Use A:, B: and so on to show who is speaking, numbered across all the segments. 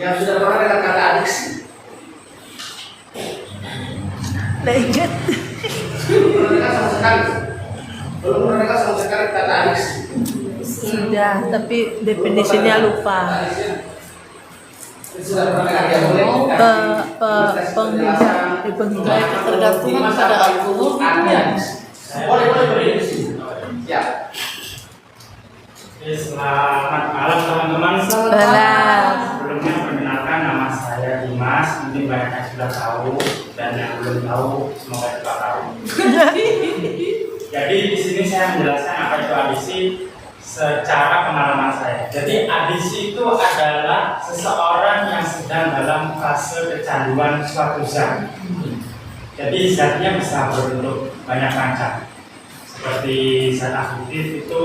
A: Yang sudah pernah dengar kata adiksi?
B: Ingat.
A: Belum pernah dengar sama sekali. Belum pernah dengar sama sekali kata adiksi.
B: Sudah, tapi definisinya lupa.
A: Sudah pernah dengar ya, boleh
B: penghindari ketergantungan pada alkohol.
A: Boleh di sini. Ya.
C: Selamat malam teman-teman.
B: Malam.
C: Sebelumnya perkenalkan, nama saya Dimas. Mungkin banyak yang sudah tahu dan yang belum tahu semoga juga tahu. Jadi di sini saya menjelaskan apa itu adiksi secara pengalaman saya. Jadi adiksi itu adalah seseorang yang sedang dalam fase kecanduan suatu zat. Jadi zatnya bisa berbentuk banyak macam. Seperti zat aktif itu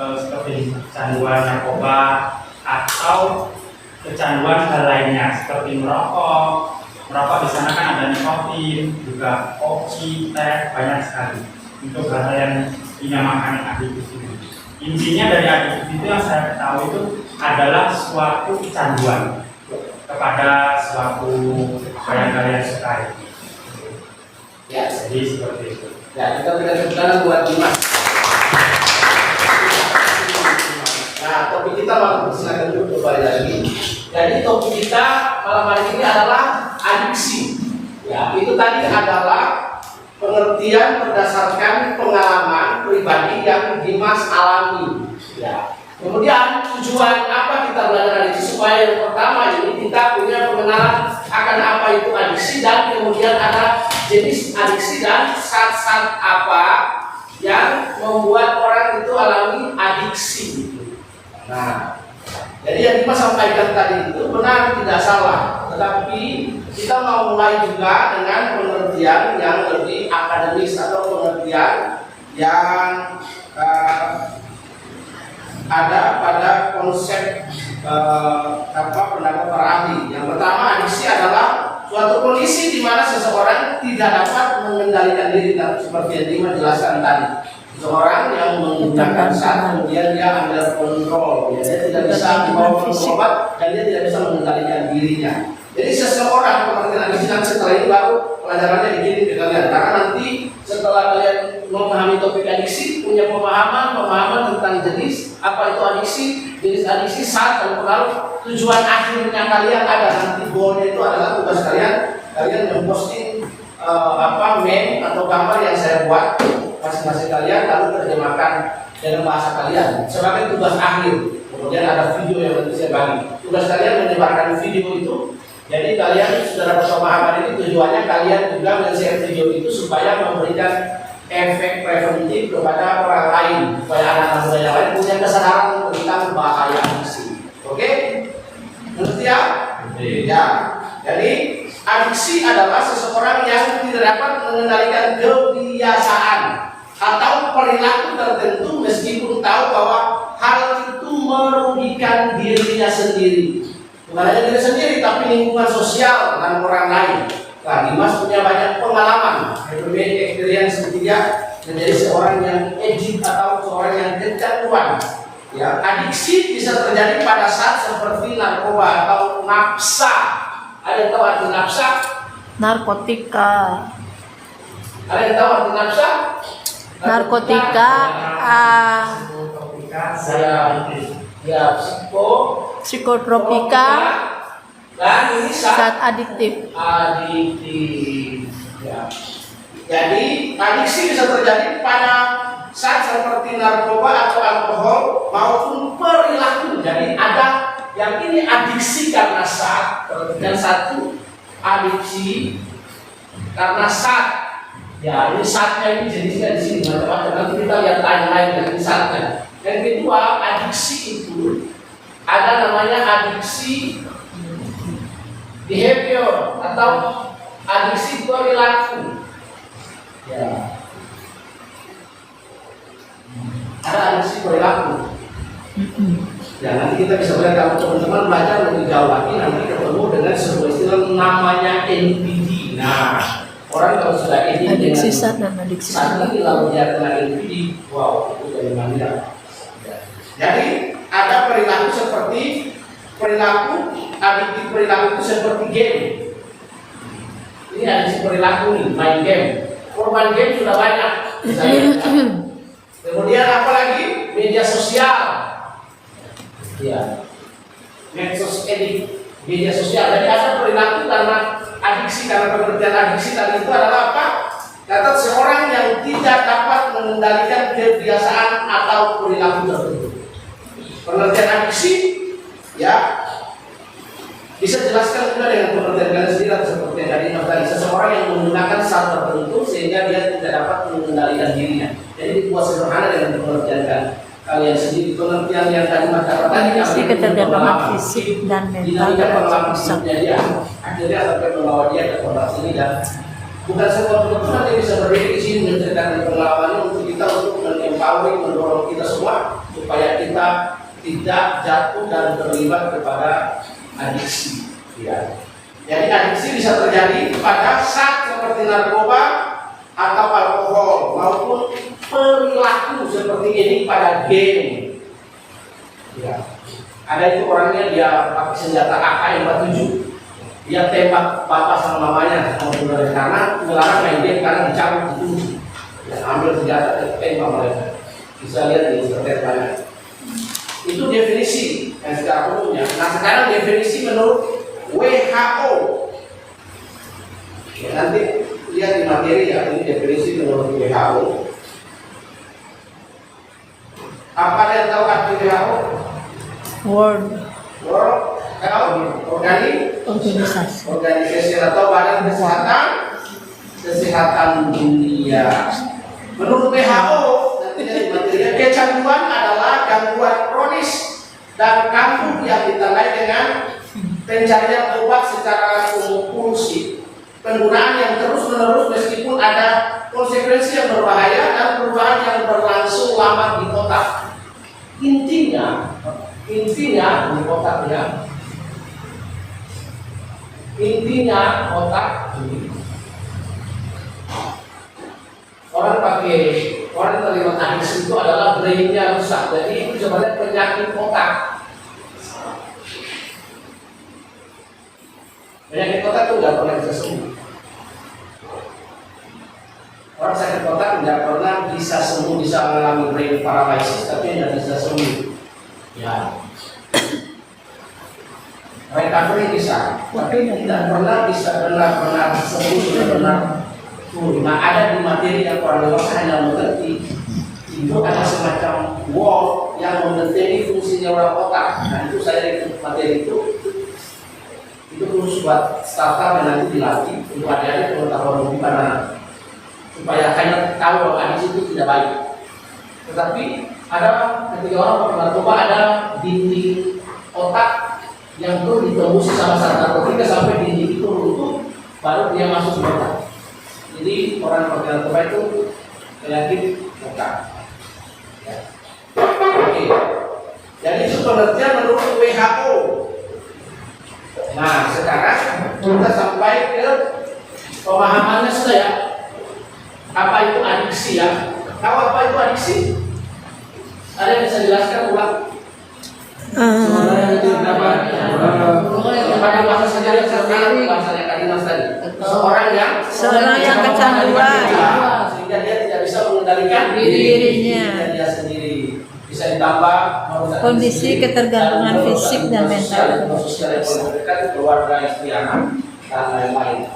C: seperti kecanduan narkoba atau kecanduan hal lainnya seperti merokok. Merokok di sana kan ada nikotin, juga kopi, teh, banyak sekali. Untuk hal yang dinamakan adiktif itu. Intinya dari adiktif itu yang saya ketahui itu adalah suatu kecanduan kepada suatu yang kalian sukai.
A: Ya,
C: Jadi seperti itu.
A: ya kita berikan tepuk tangan buat Dimas. Nah, topik kita malam silakan dulu kembali lagi. Jadi topik kita malam hari ini adalah adiksi. Ya, itu tadi adalah pengertian berdasarkan pengalaman pribadi yang Dimas alami. Ya. Kemudian tujuan apa kita belajar adiksi supaya yang pertama ini kita punya pengenalan akan apa itu adiksi dan kemudian ada jenis adiksi dan zat-zat apa yang membuat orang itu alami adiksi. Nah, jadi yang Dimas sampaikan tadi itu benar tidak salah, tetapi kita mau mulai juga dengan pengertian yang lebih akademis atau pengertian yang ada pada konsep pendapat para ahli. Yang pertama, adiksi adalah suatu kondisi di mana seseorang tidak dapat mengendalikan diri, seperti yang Dimas jelaskan tadi. Seorang yang menggunakan zat kemudian dia ambil kontrol, ya, dia tidak bisa membawa obat dan dia tidak bisa mengendalikan dirinya. Jadi seseorang pengertian adiksi dan setelah ini baru pelajarannya dikirim ke kalian. Karena nanti setelah kalian memahami topik adiksi, punya pemahaman tentang jenis apa itu adiksi, jenis adiksi, zat dan pengaruh, tujuan akhirnya kalian ada nanti goalnya itu adalah tugas kalian memposting meme atau gambar yang saya buat masing-masing kalian lalu terjemahkan dalam bahasa kalian sebagai tugas akhir. Kemudian ada video yang nanti saya bagi. Tugas kalian menyebarkan video itu. Jadi kalian sudah dapat pemahaman ini, tujuannya kalian juga men-share video itu supaya memberikan efek preventif kepada orang lain, supaya anak-anak muda yang lain punya kesadaran tentang bahaya adiksi. Oke? Mengerti ya? Ya. Jadi adiksi adalah seseorang yang tidak dapat mengendalikan kebiasaan atau perilaku tertentu meskipun tahu bahwa hal itu merugikan dirinya sendiri. Bukan hanya diri sendiri, tapi lingkungan sosial dan orang lain. Nah, Dimas punya banyak pengalaman, experience dia menjadi seorang yang addict atau seorang yang kecanduan. Ya, adiksi bisa terjadi pada saat seperti narkoba atau nafsa. Ada yang tahu arti nafsa?
B: Narkotika.
A: Ada yang tahu arti nafsa?
B: Narkotika.
A: Ya,
B: Psikotropika.
A: Dan ini
B: Zat adiktif.
A: Ya. Jadi adiksi bisa terjadi pada saat seperti narkoba atau alkohol maupun perilaku. Jadi ada yang ini adiksi karena zat dan satu adiksi karena zat. Ya, ini zatnya ini jenisnya di sini macam-macam. Nanti kita lihat lain-lain dari zatnya. Yang kedua, adiksi itu ada namanya adiksi behavior atau adiksi perilaku. Ya. Ada adiksi perilaku. Ya, nanti kita bisa melihat kalau teman-teman belajar lebih jauh lagi nanti ketemu dengan sebuah istilah namanya NPD. Nah, orang kalau sudah
B: adiksi zat dan adiksi
A: ini lalu dia kena NPD, wow, itu dari mana? Jadi ada perilaku seperti perilaku adiktif perilaku itu seperti game. Ini adiksi perilaku nih, main game. Korban game sudah banyak. Misalnya. Kemudian apalagi media sosial. Ya. Medsos edik, media sosial. Jadi ada perilaku karena adiksi, karena pengertian adiksi tadi itu adalah apa? Kata seorang yang tidak dapat mengendalikan kebiasaan atau perilaku tertentu. Pengertian adiksi, ya, bisa jelaskan juga dengan pengertian kalian sendiri atau seperti yang tadi tadi seseorang yang menggunakan saat tertentu sehingga dia tidak dapat mengendalikan dirinya. Jadi dibuat sederhana dengan pengertian kalian sendiri. Pengertian yang tadi maka tadi
B: Kondisi ketergantungan fisik dan mental
A: pengalaman hidupnya dia akhirnya sampai membawa dia ke tempat ini dan bukan semua teman-teman yang bisa berdiri di sini menceritakan pengalamannya untuk kita untuk mengempowering, mendorong kita semua supaya kita tidak jatuh dan terlibat kepada adiksi. Ya. Jadi adiksi bisa terjadi pada saat seperti narkoba atau alkohol maupun perilaku seperti ini pada game. Ya. Ada itu orangnya dia pakai senjata AK-47, dia tembak bapak sama mamanya sama saudara karena melarang main game karena dicabut itu. Ya, ambil senjata tembak mereka. Bisa lihat di internet banyak. Itu definisi yang secara umumnya. Nah sekarang definisi menurut WHO. Ya, nanti lihat di materi ya, ini definisi menurut WHO. Apa yang tahu arti WHO?
B: World
A: Health
B: organisasi
A: atau Badan Kesehatan Dunia. Menurut WHO, nantinya di materinya kecanduan adalah gangguan kronis dan kambuh yang ditandai dengan pencarian obat secara kompulsif, penggunaan yang terus-menerus meskipun ada konsekuensi yang berbahaya dan perubahan yang berlangsung lama di otak. Intinya di otaknya, otak orang terlibat adiksi itu adalah brainnya rusak. Jadi itu sebenarnya penyakit otak. Penyakit otak itu nggak pernah bisa sembuh. Orang sakit otak tidak pernah bisa sembuh, bisa mengalami brain paralysis, tapi tidak bisa sembuh. Ya. Recovery bisa, tapi tidak pernah bisa benar-benar sembuh, benar-benar. Nah, ada di materi yang orang dewasa hanya mengerti. Itu ada semacam wall yang mendeteksi fungsi neural otak. Nah, itu saya ikut materi itu khusus buat startup yang nanti dilatih untuk adik-adik pengetahuan lebih karena supaya hanya tahu bahwa adiksi itu tidak baik. Tetapi ada ketika orang pakai narkoba ada dinding otak yang tuh ditembusi sama saat narkotika sampai dinding itu runtuh baru dia masuk ke otak. Jadi orang pakai narkoba itu penyakit otak. Ya. Oke. Jadi itu pengertian menurut WHO. Nah sekarang kita sampai ke pemahamannya sudah ya. Apa itu adiksi ya? Tahu apa itu adiksi? Ada yang bisa jelaskan ulang? Pada bahasa sendiri sekarang bahasanya Kadimas tadi. Seorang yang kecanduan sehingga dia tidak bisa mengendalikan
B: dirinya.
A: Dia sendiri. Bisa ditambah
B: Kondisi ketergantungan fisik dan mental.
A: Sosial keluarga, istri, anak dan lain-lain.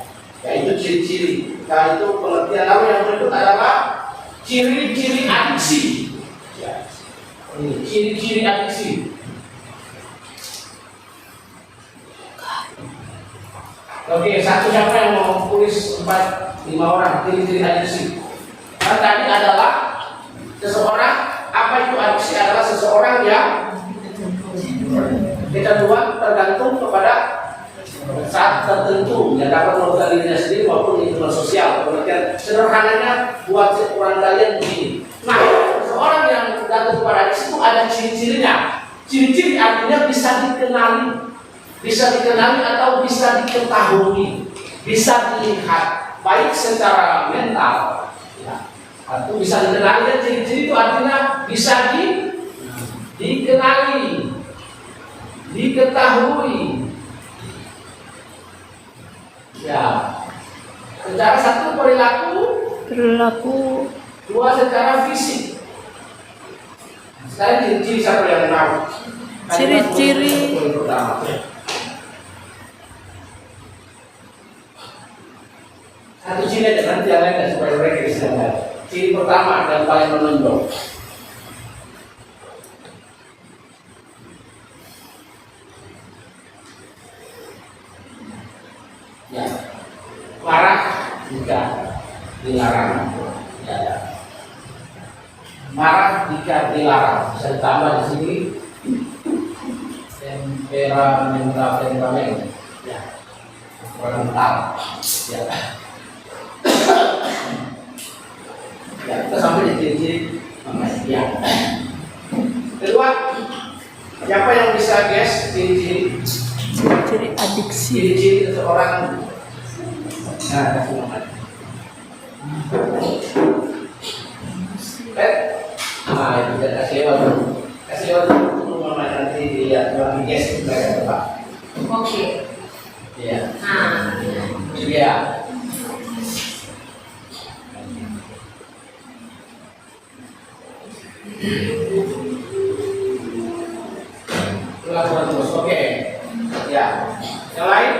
A: Yaitu ciri-ciri. Nah itu pengertian lalu yang berikut adalah ciri-ciri adiksi. Ya. Ini ciri-ciri adiksi. Oke, satu siapa yang mau tulis 4-5 orang ciri-ciri adiksi? Nah, tadi adalah seseorang, apa itu adiksi adalah seseorang yang kecanduan tergantung kepada saat tertentu yang dapat merusak dirinya sendiri maupun lingkungan sosial. Pengertian sederhananya buat orang kalian begini. Nah, seseorang yang tergantung kepada adiksi itu ada ciri-cirinya. Ciri-ciri artinya bisa dikenali atau bisa diketahui, bisa dilihat, baik secara mental, ya, atau bisa dikenali. Dan ciri-ciri itu artinya bisa dikenali, diketahui, Ya. Secara satu perilaku,
B: Perilaku.
A: dua secara fisik. Sekarang ciri-ciri siapa yang tahu?
B: Ciri-ciri.
A: Yang pertama. Satu ciri aja, nanti yang lain supaya mereka bisa lihat. Ciri pertama dan paling menonjol. Ya, marah jika dilarang. Ya. Marah jika dilarang. Bisa ditambah di sini temperamen. Ya, mental. Ya. Ya, kita sampai di ciri-ciri ya. Kedua, siapa yang bisa guess ciri-ciri?
B: Ciri-ciri adiksi.
A: Ciri-ciri seseorang. Nah, kasih nama. Nah, itu kita kasih lewat dulu. Kasih lewat dulu, mama nanti dilihat lagi guess mereka Pak.
D: Oke.
A: Iya.
D: Nah,
A: Iya. Lakukan terus, oke. Ya. Yang lain,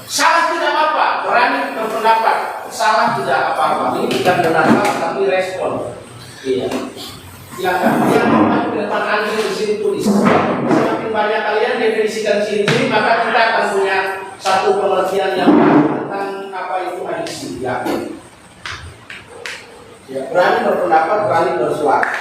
A: salah tidak apa-apa, berani berpendapat. Salah tidak apa-apa. Ini bukan benar salah, tapi respon. Iya. Silakan. Yang mau di depan antri di sini tulis. Semakin banyak kalian definisikan ciri-ciri, maka kita akan punya satu pengertian yang tentang apa itu adiksi. Ya. Ya, berani berpendapat, berani bersuara.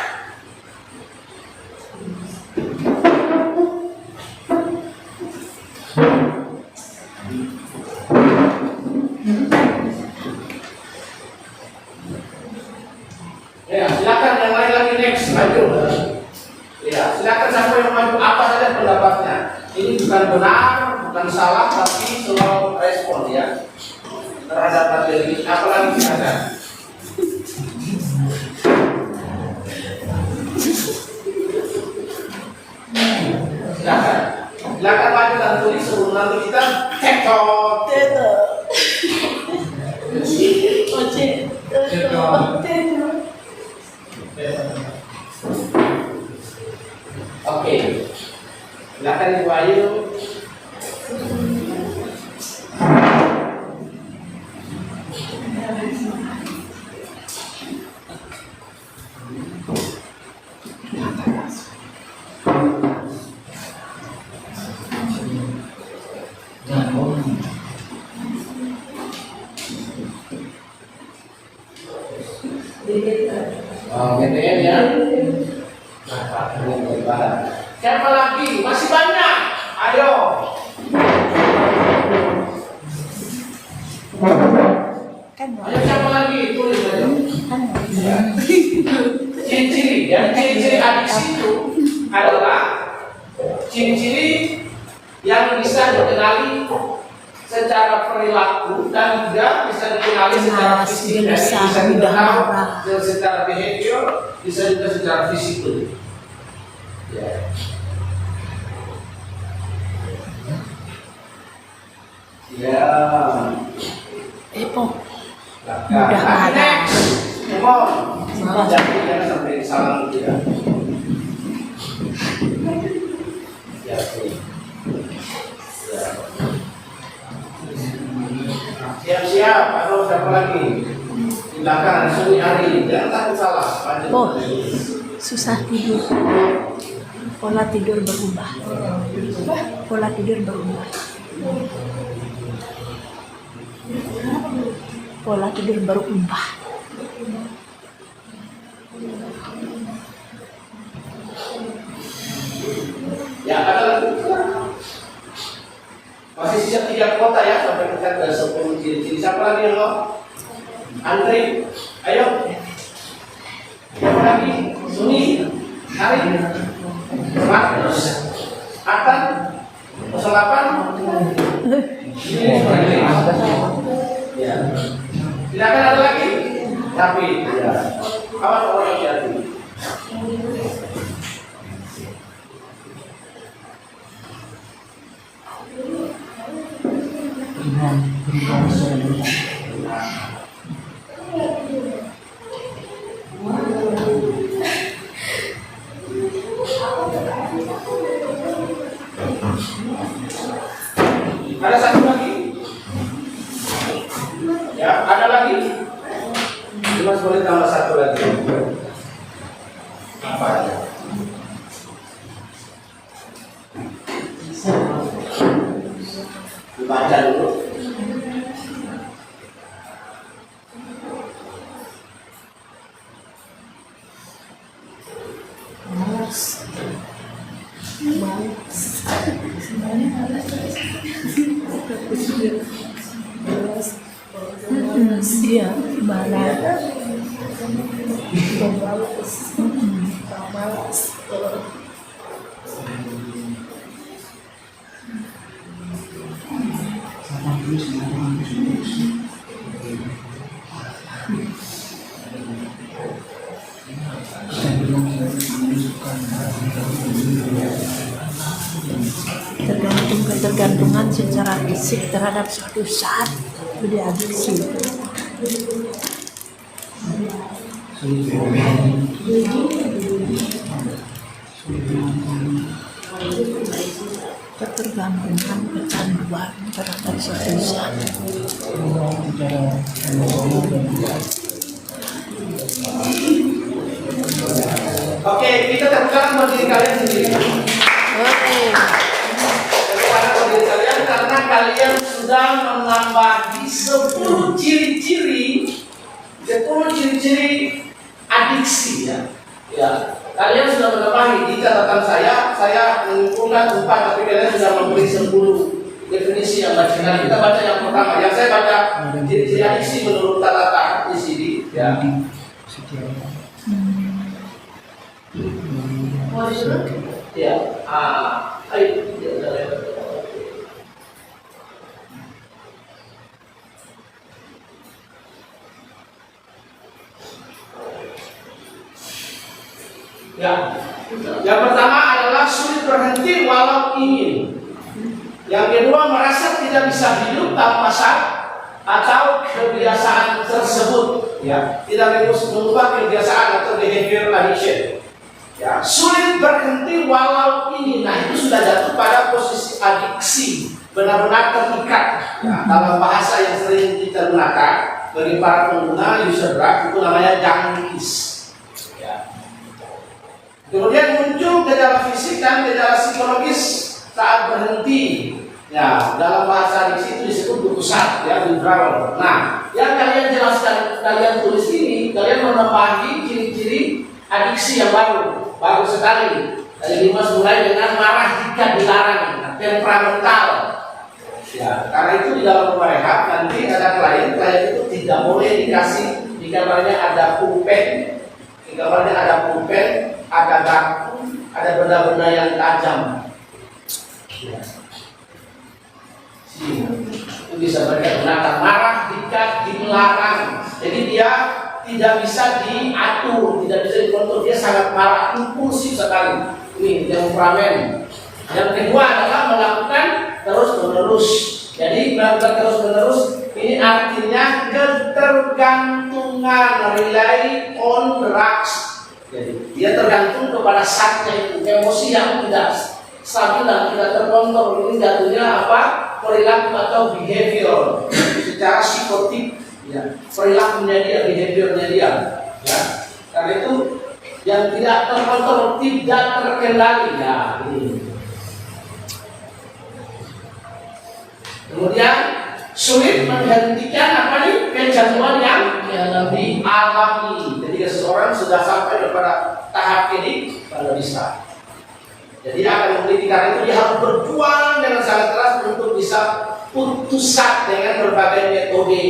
A: Ya, silakan yang lain lagi next, maju. Ya, silakan siapa yang maju apa saja pendapatnya. Ini bukan benar, bukan salah, tapi selalu respon ya terhadap materi. Apalagi ada. Silakan, silakan maju dan tulis sebelum nanti kita cekcok. Oke, silakan Ibu Ayu. Oh, GTM ya. Siapa lagi? Masih banyak. Ayo.
B: Kan
A: Ayo siapa lagi? Tulis aja.
B: kan
A: Ciri-ciri. Dan ciri-ciri adiksi itu adalah ciri-ciri yang bisa dikenali secara perilaku dan juga bisa dikenali secara
B: Cemas,
A: fisik. Jadi
B: gelisah,
A: bisa
B: mudah
A: dikenal
B: marah.
A: secara behavior, bisa juga secara fisik. Ya. Ya.
B: Epo.
A: Nah,
B: Mudah marah.
A: next. Come on. Jangan sampai salah gitu ya. Ya, oke. Ya. Siap-siap, atau siapa lagi? Silakan, Suni Ari, jangan takut salah. Lanjut.
B: Oh, susah tidur. Pola tidur berubah. Pola tidur berubah. Pola tidur berubah.
A: Ya, ada lagi. Masih sisa 3 kota ya, sampai kita ke 10 ciri-ciri. Siapa lagi yang mau? Andri, ayo. Siapa lagi? Suni, Hari, Markus, Atan, 08. Ya. Silakan ada lagi. Tapi, ya. Awas orang yang jadi. Ada satu lagi? Ya, ada lagi? Mas boleh tambah satu lagi. Apa aja? Dibaca dulu.
B: Iya, malas. Tergantung ketergantungan secara fisik terhadap suatu saat jadi adiksi. Ketergantungan, kecanduan terhadap suatu saat.
A: Oke, kita terbuka buat diri kalian sendiri.
B: Oke.
A: Karena kalian sudah menambah 10 ciri-ciri adiksi ya. Ya, kalian sudah menambahi di catatan saya mengumpulkan 4, tapi kalian sudah memberi 10 definisi yang baca. Nah, kita baca yang pertama. Yang saya baca ciri-ciri adiksi menurut kata di sini ya. Ya, ya, yang pertama adalah sulit berhenti walau ingin. Yang kedua merasa tidak bisa hidup tanpa saat atau kebiasaan tersebut. Ya, tidak bisa mengubah kebiasaan atau behavior addiction. Ya, sulit berhenti walau ingin. Nah, itu sudah jatuh pada posisi adiksi, benar-benar terikat. Ya, dalam bahasa yang sering kita gunakan bagi para pengguna user drug itu namanya junkies. Ya. Kemudian muncul gejala fisik dan gejala psikologis saat berhenti. Ya, dalam bahasa adiksi itu disebut berpusat, ya, withdrawal. Nah, yang kalian jelaskan, kalian tulis ini, kalian menambahi ciri-ciri adiksi yang baru sekali. Tadi Dimas mulai dengan marah jika dilarang, temperamental. Ya, karena itu di dalam rumah rehab nanti ada klien itu tidak boleh dikasih di kamarnya ada pulpen, ada garpu, ada benda-benda yang tajam. Ya. Itu bisa mereka gunakan marah jika dilarang. Jadi dia tidak bisa diatur, tidak bisa dikontrol, dia sangat marah, impulsif sekali. Ini temperamen. Yang kedua adalah melakukan terus-menerus. Jadi melakukan terus-menerus ini artinya ketergantungan, rely on drugs. Jadi dia tergantung kepada zatnya itu, emosi yang tidak stabil dan tidak terkontrol. Ini jatuhnya apa? Perilaku atau behavior secara psikotik. Ya, perilakunya dia, behaviornya dia. Ya, karena itu yang tidak terkontrol, tidak terkendali. Ya, ini. Kemudian sulit menghentikan apa nih kecanduan yang dialami. Jadi seseorang sudah sampai kepada tahap ini pada bisa. Jadi akan memiliki, karena itu dia harus berjuang dengan sangat keras untuk bisa putusan dengan berbagai metode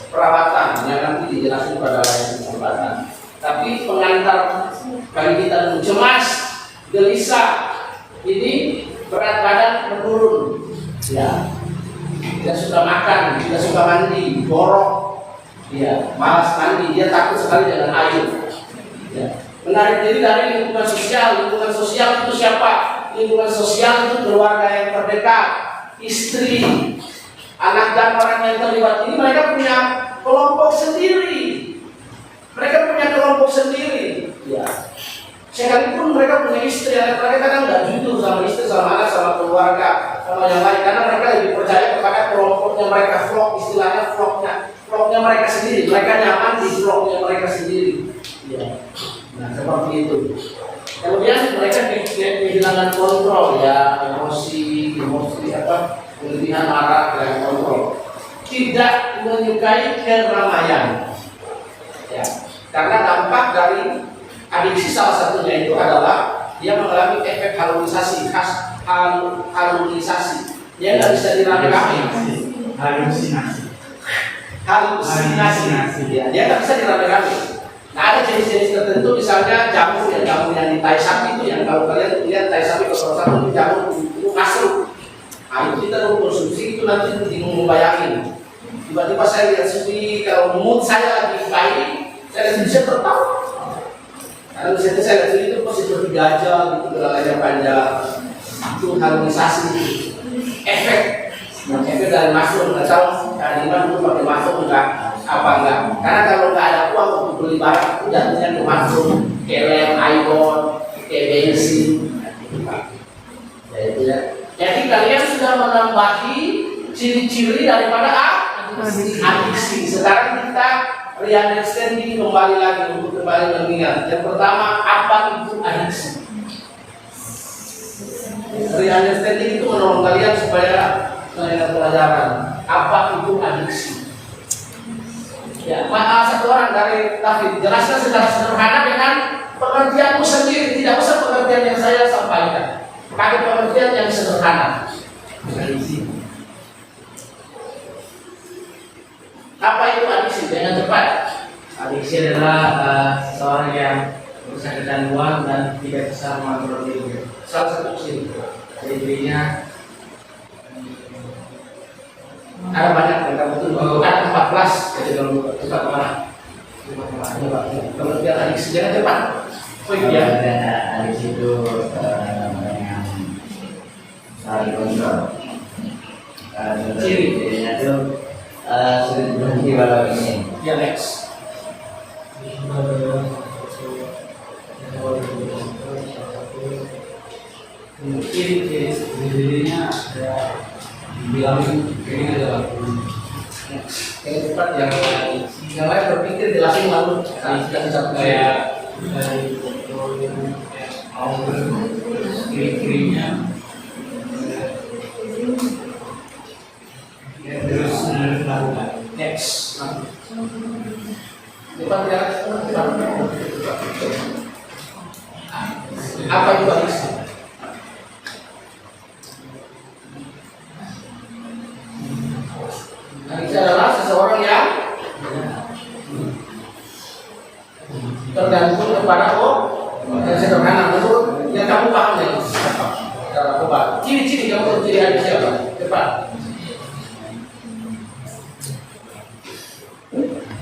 A: perawatan yang nanti dijelaskan pada lain kesempatan. Tapi pengantar bagi kita cemas, gelisah, ini berat badan menurun. Ya. Tidak suka makan, tidak suka mandi, borok, ya, malas mandi, dia takut sekali dengan air. Ya. Menarik diri dari lingkungan sosial itu siapa? Lingkungan sosial itu keluarga yang terdekat, istri, anak dan orang yang terlibat ini mereka punya kelompok sendiri. Mereka punya kelompok sendiri. Ya. Sekalipun mereka punya istri, mereka kadang nggak jujur sama istri, sama anak, sama keluarga, sama yang lain. Karena mereka lebih percaya kepada kelompoknya mereka, vlog, istilahnya vlognya mereka sendiri. Mereka nyaman di vlognya mereka sendiri. Ya. Nah, seperti itu. Kemudian mereka kehilangan kontrol, ya, emosi apa, kelebihan marah dan kontrol. Tidak menyukai keramaian. Ya. Karena dampak dari adiksi salah satunya itu adalah dia mengalami efek halusinasi, halusinasi. Dia nggak bisa dirame-rame. Halusinasi. Ya, dia nggak bisa dirame-rame. Nah, ada jenis-jenis tertentu, misalnya jamur yang di tai sapi itu, yang kalau kalian lihat tai sapi kalau satu itu jamur itu masuk. Nah, itu kita konsumsi itu nanti bingung membayangin. Tiba-tiba saya lihat sendiri, kalau mood saya lagi baik, saya lihat bisa tertawa. Karena misalnya saya lihat sendiri itu pasti seperti gajah, gitu, belalainya panjang. Itu halusinasi, efek dari masuk, nggak tahu kalian itu pakai masuk enggak. Apa enggak? Karena kalau nggak ada uang untuk beli barang, jatuhnya ke masuk, ke lem, iPhone, ke bensin. Ya itu ya. Jadi kalian sudah menambahi ciri-ciri daripada adiksi. Sekarang kita re-understanding kembali lagi untuk kembali mengingat. Yang pertama, apa itu adiksi? Re-understanding itu menolong kalian supaya mengingat pelajaran. Apa itu adiksi? Ya, satu orang dari David jelaskan secara sederhana dengan pengertianmu sendiri, tidak usah pengertian yang saya sampaikan. Pakai pengertian yang sederhana. Apa itu adiksi? Dengan cepat.
D: Adiksi adalah seseorang yang berusaha kecanduan dan tidak bisa mengontrol dirinya.
A: Salah satu ciri.
D: Jadi dirinya
A: Ada banyak yang kamu tuh. Ada 14. Jadi kalau cepat mana? Pengertian adiksi jangan cepat.
D: adiksi itu yang saling kontrol. Ciri-cirinya itu sulit berhenti walau ingin.
A: Ya, next.
D: Ciri-cirinya ada bilangin ini adalah
A: Yang cepat yang lain berpikir jelasin lalu tidak bisa
D: kayak dari mau kiri-kirinya terus melakukan
A: next. Cepat ya. Apa itu adiksi? Adiksi adalah seseorang yang tergantung kepada yang sederhana menurut yang kamu paham ya. Coba ciri-ciri kamu ciri adiksi apa? Cepat.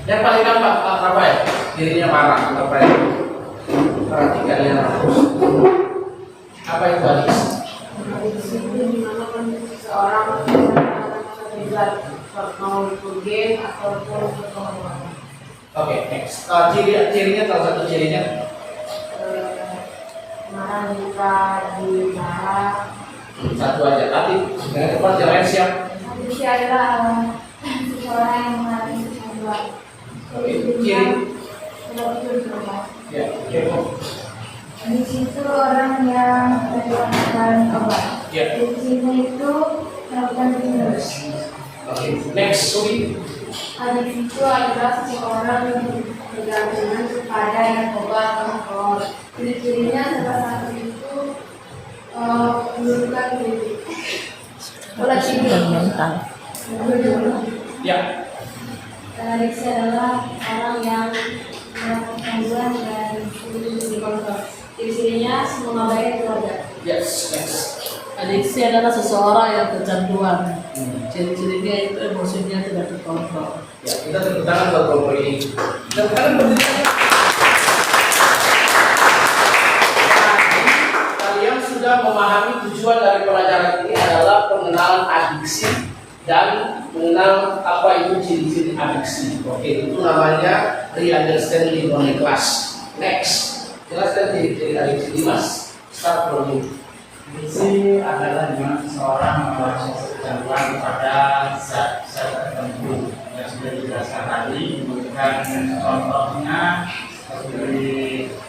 A: Yang paling gampang apa ya? Dirinya marah apa ya? Perhatikan yang harus. Apa itu adiksi?
E: Adiksi itu dimana seseorang terlibat mau ikut game ataupun berkomunikasi.
A: Oke, next. Cirinya salah satu cirinya
E: Marah jika dimarah.
A: satu aja. Tapi dengan cepat yang lain siap.
E: Adiksi adalah seseorang yang mengalami kecanduan.
A: Oke, ciri. Ya, kepo.
E: Adiksi itu orang yang melakukan obat.
A: Ya.
E: Adiksinya itu melakukan terus.
A: Oke, next. Sugi.
E: Adiksi itu adalah seseorang yang bergantungan kepada narkoba atau alkohol. Ciri-cirinya salah satu itu menurunkan diri.
B: Dan mental.
A: Ya.
E: Adiksi adalah orang yang melakukan kecanduan dan sulit dikontrol. Ciri-cirinya mengabaikan keluarga.
A: Yes, next.
B: Adiksi adalah seseorang yang kecanduan. Ciri-cirinya itu emosinya tidak terkontrol.
A: Ya, kita tepuk tangan buat kelompok ini. Tepuk tangan berdiri. Kalian sudah memahami tujuan dari pelajaran ini adalah pengenalan adiksi dan mengenal apa itu ciri-ciri adiksi. Oke, itu namanya re-understanding on the class. Next, jelaskan ciri-ciri adiksi Dimas. Start from you.
C: Adiksi adalah di mana seseorang memiliki kecanduan kepada zat-zat tertentu yang sudah dijelaskan tadi. Kemudian contohnya seperti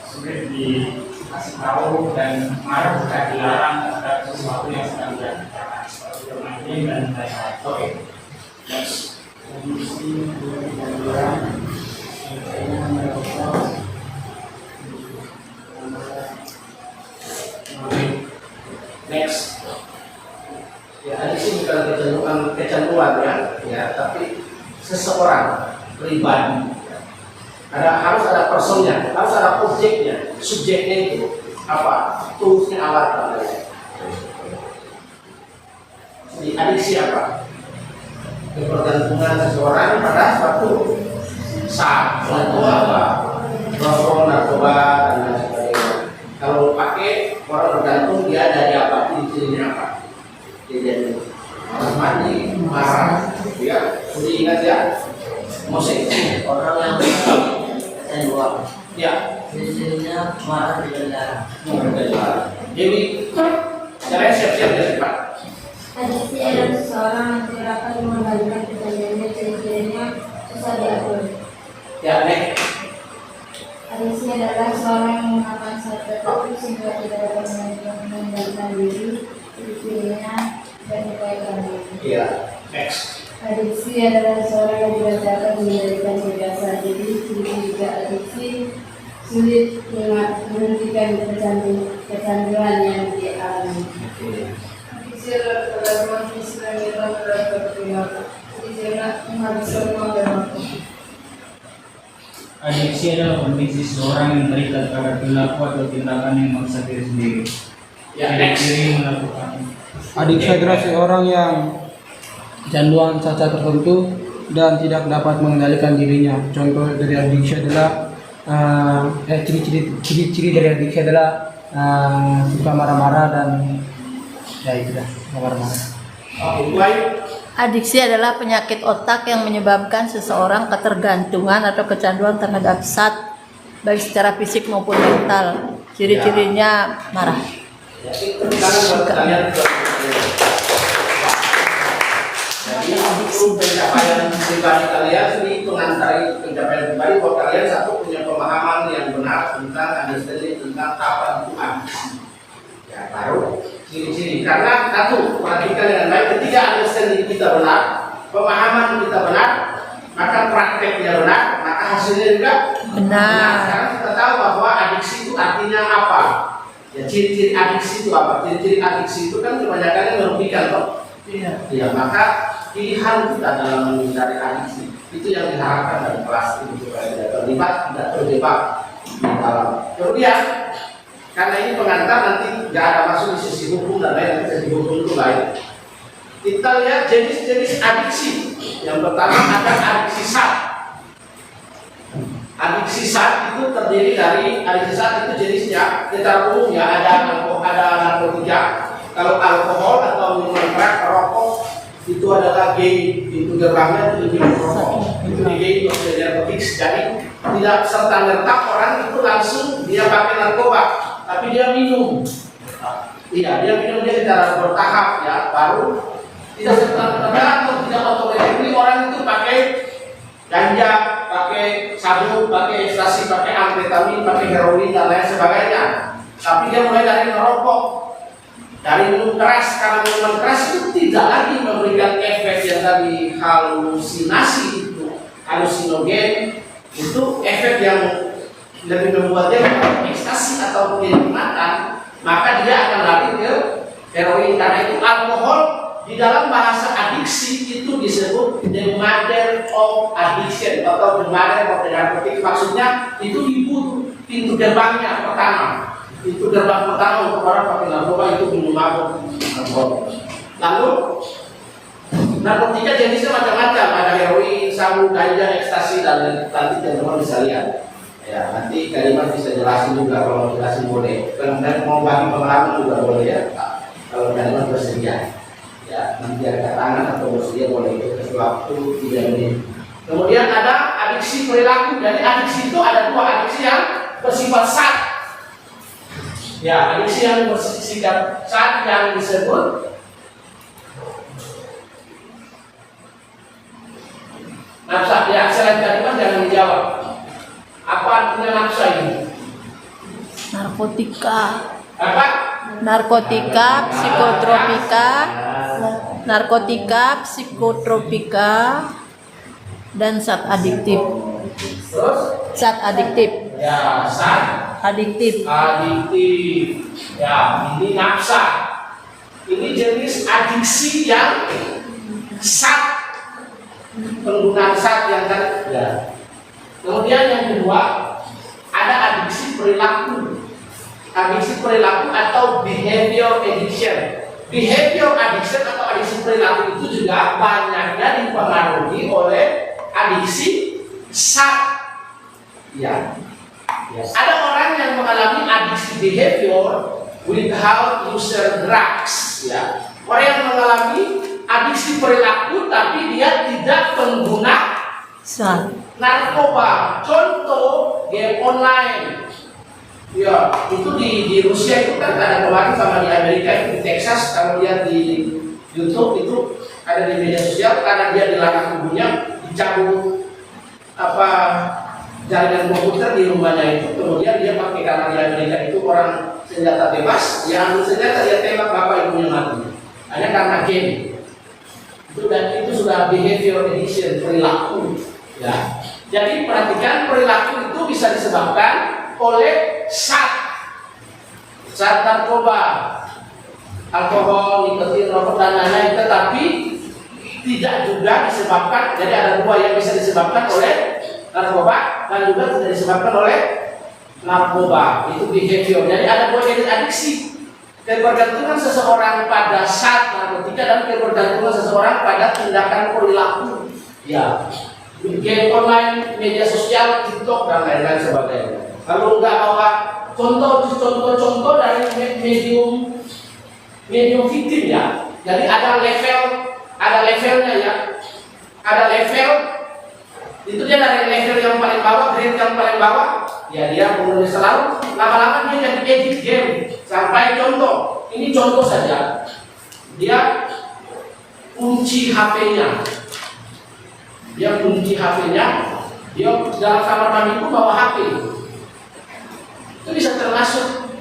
C: sulit dikasih tahu dan marah jika dilarang terhadap sesuatu yang sedang dilakukan, seperti bermain dan lain-lain.
A: Oke. Next.
C: Adiksi kecanduan
A: Next. Ya, adiksi bukan kecanduan ya, tapi seseorang pribadi. Harus ada personnya, harus ada objeknya, subjeknya itu apa? Toolsnya alat namanya. Jadi adiksi apa? Ketergantungan seseorang pada suatu saat, suatu apa? Rokok, narkoba dan lain sebagainya. Kalau pakai orang bergantung dia dari apa? Ciri-cirinya apa? Dia jadi orang mandi, marah, ya. Jadi ingat ya, musik
D: Orang yang kecanduan,
A: ya.
D: ciri-cirinya marah tidak
A: Jadi kalian siap-siap ya Pak.
E: Adiksi adalah seseorang yang tidak dapat mengendalikan kecanduannya, ciri-cirinya susah diatur.
A: Ya, next.
E: Adiksi adalah seorang yang menggunakan zat tertentu sehingga tidak dapat mengendalikan diri, ciri-cirinya dan kebaikan diri.
A: Iya, next.
E: Adiksi adalah seorang yang tidak dapat mengendalikan kebiasaan diri, ciri-ciri adiksi sulit menghentikan kecanduan yang dialami. Adiksi adalah ketergantungan fisik yang hilang terhadap perilaku, ciri-cirinya menghabiskan uang dan waktu.
C: Adiksi adalah kondisi seseorang yang terikat pada perilaku atau tindakan yang memaksa diri sendiri.
A: Ya, next.
C: Diri melakukan.
F: Adiksi adalah seorang yang kecanduan zat tertentu dan tidak dapat mengendalikan dirinya. Contoh dari adiksi adalah ciri-ciri dari adiksi adalah suka marah-marah dan ya itu dah, marah-marah.
A: Oke, baik.
B: Adiksi adalah penyakit otak yang menyebabkan seseorang ketergantungan atau kecanduan terhadap zat, baik secara fisik maupun mental. Ciri-cirinya marah.
A: Ya, itu buat kalian. Jadi itu pencapaian pribadi kalian, ini mengantar pencapaian pribadi buat kalian. Satu, punya pemahaman yang benar tentang understanding tentang apa itu adiksi. Ya, baru ciri-ciri. Karena satu, perhatikan dengan baik, ketika understanding kita benar, pemahaman kita benar, maka prakteknya benar, maka hasilnya juga
B: Benar.
A: Sekarang kita tahu bahwa adiksi itu artinya apa. Ya, ciri-ciri adiksi itu apa? Ciri-ciri adiksi itu kan kebanyakan merugikan toh.
B: Iya.
A: Ya, maka pilihan kita dalam menghindari adiksi itu yang diharapkan dari kelas ini supaya tidak terlibat, tidak terjebak di dalam. Kemudian karena ini pengantar nanti nggak ada masuk di sisi hukum dan lain, sisi hukum itu lain. Kita lihat jenis-jenis adiksi. Yang pertama ada adiksi zat. Adiksi zat itu terdiri dari adiksi zat itu jenisnya secara umum ya ada narkotika. Kalau alkohol atau minuman keras, rokok itu adalah gay, itu gerbangnya itu rokok. Itu gay untuk narkotik. Jadi tidak serta merta orang itu langsung dia pakai narkoba, tapi dia minum. Iya, dia minum dia secara bertahap ya, baru tidak serta merta atau tidak otomatis orang itu pakai ganja, pakai sabu, pakai ekstasi, pakai amfetamin, pakai heroin dan lain sebagainya. Tapi dia mulai dari merokok, dari minum keras, karena minuman keras itu tidak lagi memberikan efek yang tadi halusinasi itu, halusinogen itu efek yang lebih membuat dia ekstasi atau kenikmatan, maka dia akan lari ke heroin. Karena itu alkohol di dalam bahasa adiksi itu disebut the mother of addiction atau the mother of the narcotic. Maksudnya itu ibu pintu gerbangnya pertama. Itu gerbang pertama untuk orang pakai narkoba itu minum mabuk. Lalu narkotika jenisnya macam-macam, ada heroin, sabu, ganja, ekstasi dan nanti teman-teman bisa lihat. Ya, nanti kalimat bisa jelasin juga kalau mau jelasin boleh. Dan mau bagi pengalaman juga boleh ya. Kalau kalimat bersedia. Ya, nanti ada tangan atau bersedia. dia boleh itu waktu 3 menit. Kemudian ada adiksi perilaku. Jadi adiksi itu ada 2, adiksi yang bersifat sad. Ya, adiksi yang bersifat sad yang disebut nafsa. Ya, selain tadi kan jangan dijawab. Apa artinya nafsa ini?
B: Narkotika.
A: Apa?
B: Narkotika, psikotropika, dan zat adiktif.
A: Terus?
B: Zat adiktif.
A: Ya, sad.
B: Adiktif.
A: Adiktif. Ya, ini nafsa. Ini jenis adiksi yang sad. Penggunaan sad yang tadi. Ya. Kemudian yang kedua, ada adiksi perilaku. Adiksi perilaku atau behavior addiction. Behavior addiction atau adiksi perilaku itu juga banyaknya dipengaruhi oleh adiksi sad. Ya. Ada orang yang mengalami adiksi behavior without user drugs. Ya. Orang yang mengalami adiksi perilaku tapi dia tidak pengguna
B: Zat.
A: narkoba. Contoh game online. Ya, itu di Rusia itu kan ada kemarin, sama di Amerika itu di Texas. Kalau lihat di YouTube itu ada di media sosial, karena dia dilarang tubuhnya dicabut jaringan komputer di rumahnya itu. Kemudian dia pakai, karena di Amerika itu orang senjata bebas, yang senjata dia tembak bapak ibunya mati. Hanya karena game. Itu, dan itu sudah behavior addiction, perilaku. Ya. Jadi perhatikan, perilaku itu bisa disebabkan oleh zat narkoba, alkohol, nikotin, rokok dan lain-lain, tetapi tidak juga disebabkan. Jadi ada 2 yang bisa disebabkan oleh narkoba dan juga tidak disebabkan oleh narkoba. Itu behavior. Jadi ada 2 jenis adiksi: ketergantungan seseorang pada zat narkotika dan ketergantungan seseorang pada tindakan perilaku. Ya, game online, media sosial, TikTok dan lain-lain sebagainya. Kalau nggak bawa contoh dari medium victim ya. Jadi ada levelnya ya. Ada level itu, dia dari level yang paling bawah, grade yang paling bawah. Ya, dia mulai selalu lama-lama dia jadi edit game sampai contoh. Ini contoh saja. Dia kunci HP-nya. Dia dalam kamar mandi itu bawa HP. Itu bisa termasuk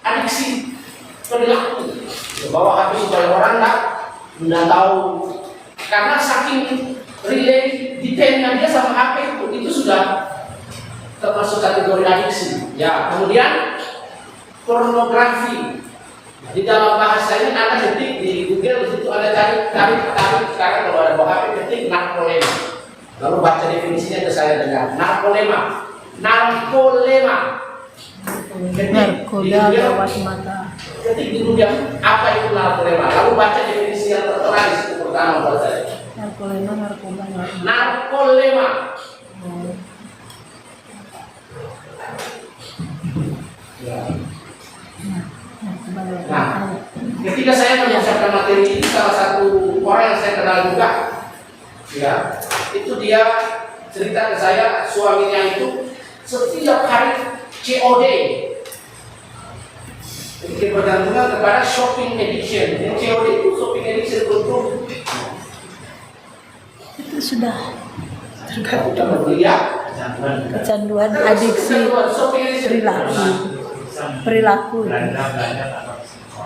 A: adiksi perilaku. Bawa HP supaya orang nggak tahu, karena saking relate detailnya dia sama HP itu sudah termasuk kategori adiksi. Ya, kemudian pornografi. Di dalam bahasa ini Anda ketik di Google, di situ ada cari sekarang kalau ada bawa HP ketik narkolema. Lalu baca definisinya ke saya dengar. Narkolema.
B: Narkoba gawat mata.
A: Ketik di Google apa itu narkolema. Lalu baca definisi yang tertera di situ pertama buat saya. Narkolema. Ya. Nah, ketika saya menyiapkan materi ini, salah satu orang yang saya kenal juga, ya, itu dia cerita ke saya, suaminya itu setiap hari COD. Jadi ketergantungan kepada shopping addiction. Yang COD itu shopping addiction untuk
B: Itu sudah kecanduan adiksi perilaku.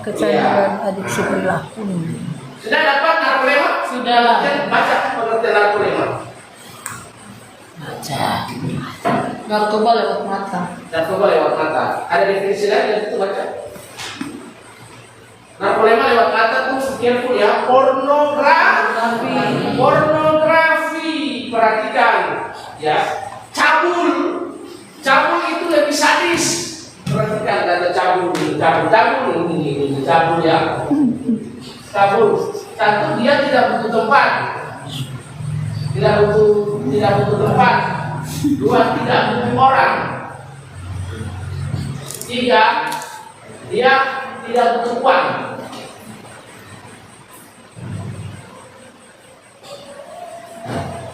B: Kecanduan adiksi perilaku.
A: Sudah dapat narkolema? Sudah baca pengertian narkolema.
B: Baca. Narkoba lewat mata.
A: Narkoba lewat mata. Ada definisi lain yang itu baca. Narkolema lewat mata tuh sekian pun ya. Pornografi. Perhatikan ya. Cabul itu lebih sadis. Perhatikan kata cabul ini cabul ya. Cabul. Satu, dia tidak butuh tempat. Tidak butuh tempat. 2, tidak butuh orang. 3, dia tidak butuh uang.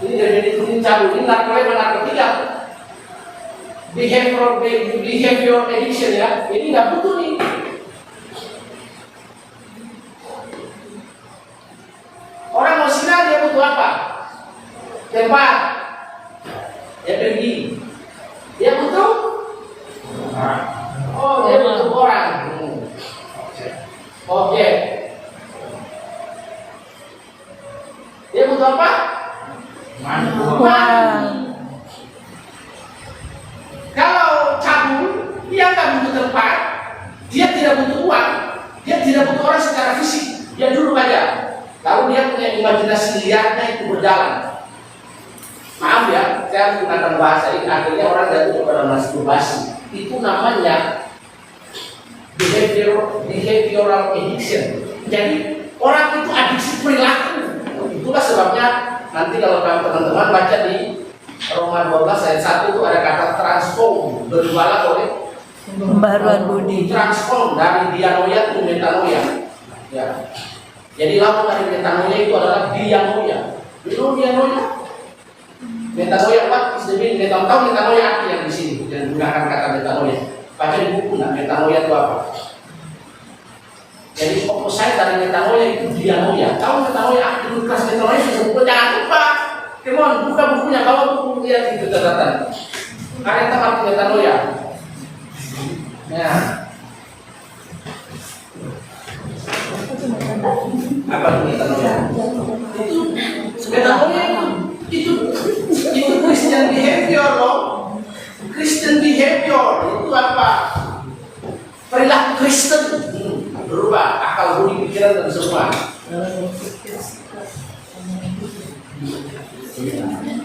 A: Ini definisi candu ini narkotika. Behavior addiction ya. Ini nggak butuh nih. Orang mau zina dia butuh apa? Tempat. Dia pergi. Dia butuh. Oh, dia butuh orang. Oke. Dia butuh apa?
B: Uang.
A: Kalau cabul, dia nggak butuh tempat, dia tidak butuh uang, dia tidak butuh orang secara fisik, dia duduk aja. Lalu dia punya imajinasi liarnya itu berjalan. Maaf ya, saya menggunakan bahasa ini akhirnya orang jatuh kepada masturbasi. Itu namanya behavioral addiction. Jadi orang itu adiksi perilaku. Itulah sebabnya nanti kalau teman-teman baca di Roma 12 ayat 1 itu ada kata transform, berubahlah oleh
B: Pembaharuan budi.
A: transform dari dianoia ke metanoia. Ya. Jadi lawan dari metanoia itu adalah dianoia. Itu dianoia. Metanoia apa? Istilahnya metanoia arti yang di sini dan gunakan kata metanoia. Baca di buku nah, metanoia itu apa? Jadi opposite dari metanoia itu dianoia. Tahu metanoia arti kelas metanoia sudah jangan lupa. Kemon, buka bukunya, bawa buku lihat itu catatan. Ada tempat metanoia. Ya. Apa itu metanoia? Itu metanoia itu Christian behavior loh. Christian behavior itu apa? Perilaku Kristen berubah akal budi pikiran dan semua.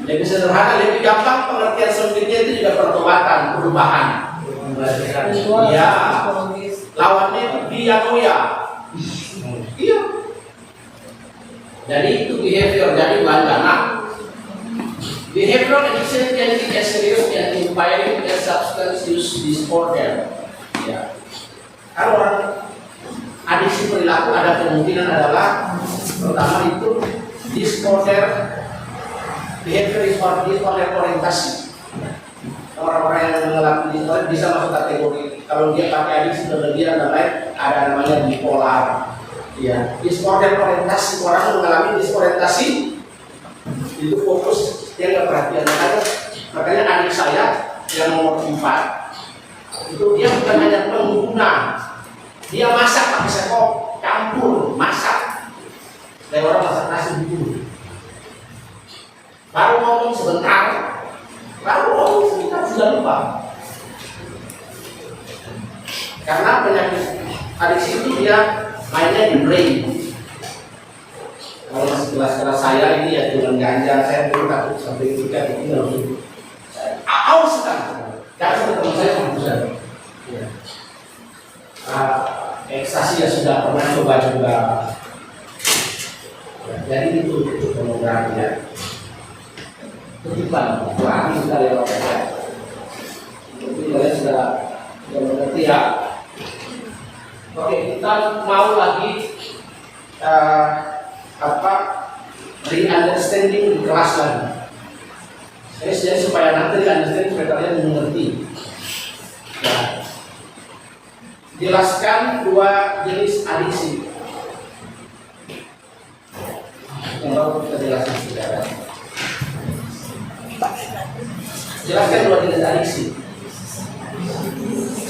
A: Lebih sederhana, lebih gampang pengertian sempitnya itu juga pertobatan, perubahan. Ya, lawannya dianoia. Iya. Jadi itu behavior, jadi bandana. Behavioral addiction can be as serious and impairing as substance use disorder. Ya. Kalau orang adiksi perilaku ada kemungkinan adalah pertama itu disorder, behavior disorder orientasi. Orang-orang yang mengalami disorder bisa masuk kategori. Kalau dia pakai adiksi berlebihan dan lain, ada namanya bipolar. Ya, disorder orientasi, orang mengalami disorientasi itu fokus dia nggak perhatian. Makanya adik saya yang nomor 4 itu dia bukan hanya pengguna, dia masak pakai sekop, campur, masak. Kayak orang masak nasi dulu. Baru ngomong sebentar, sudah lupa. Karena penyakit adiksi itu dia mainnya di brain. Kalau masih kelas-kelas saya ini ya dengan ganja, saya dulu takut sampai itu kan ini langsung aus kan. Jangan sampai teman saya konfusan. Ya. Ekstasi ya sudah pernah coba juga. Ya, jadi itu pornografi ya. Kutipan, berani sekali orang saya. Mungkin kalian sudah mengerti ya. Oke, kita mau lagi re-understanding di kelas lagi. Jadi supaya nanti re-understanding supaya kalian mengerti. Ya. Jelaskan 2 jenis adiksi. Yang baru kita jelaskan sekarang. Jelaskan 2 jenis adiksi.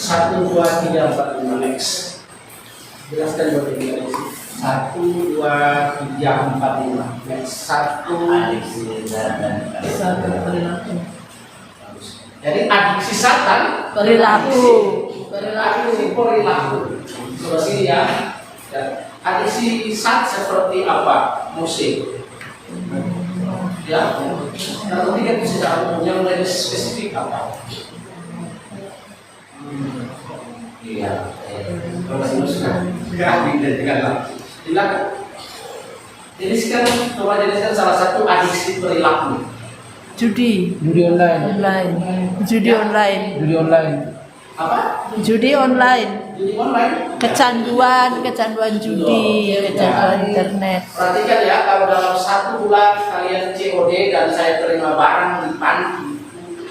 A: 1, 2, 3, 4, 5 next. Jelaskan 2 jenis adiksi. 1, 2, 3, 4, 5. Next. 1 adiksi perilaku. Jadi adiksi satan
B: Perilaku.
A: adiksi perilaku. Seperti ya. Adiksi sat seperti apa? Musik. Ya. Yang ketiga itu secara umum yang lebih spesifik apa? Iya. Kalau sudah gratis dan tegaklah. Silakan. Jeniskan, coba jeniskan salah satu adiksi perilaku.
B: Judi.
F: Judi online.
B: Online. Judi online.
F: Judi online.
A: Apa?
B: Judi online.
A: judi online.
B: kecanduan judi, kecanduan internet.
A: Perhatikan ya, kalau dalam 1 bulan kalian COD dan saya terima barang di panti,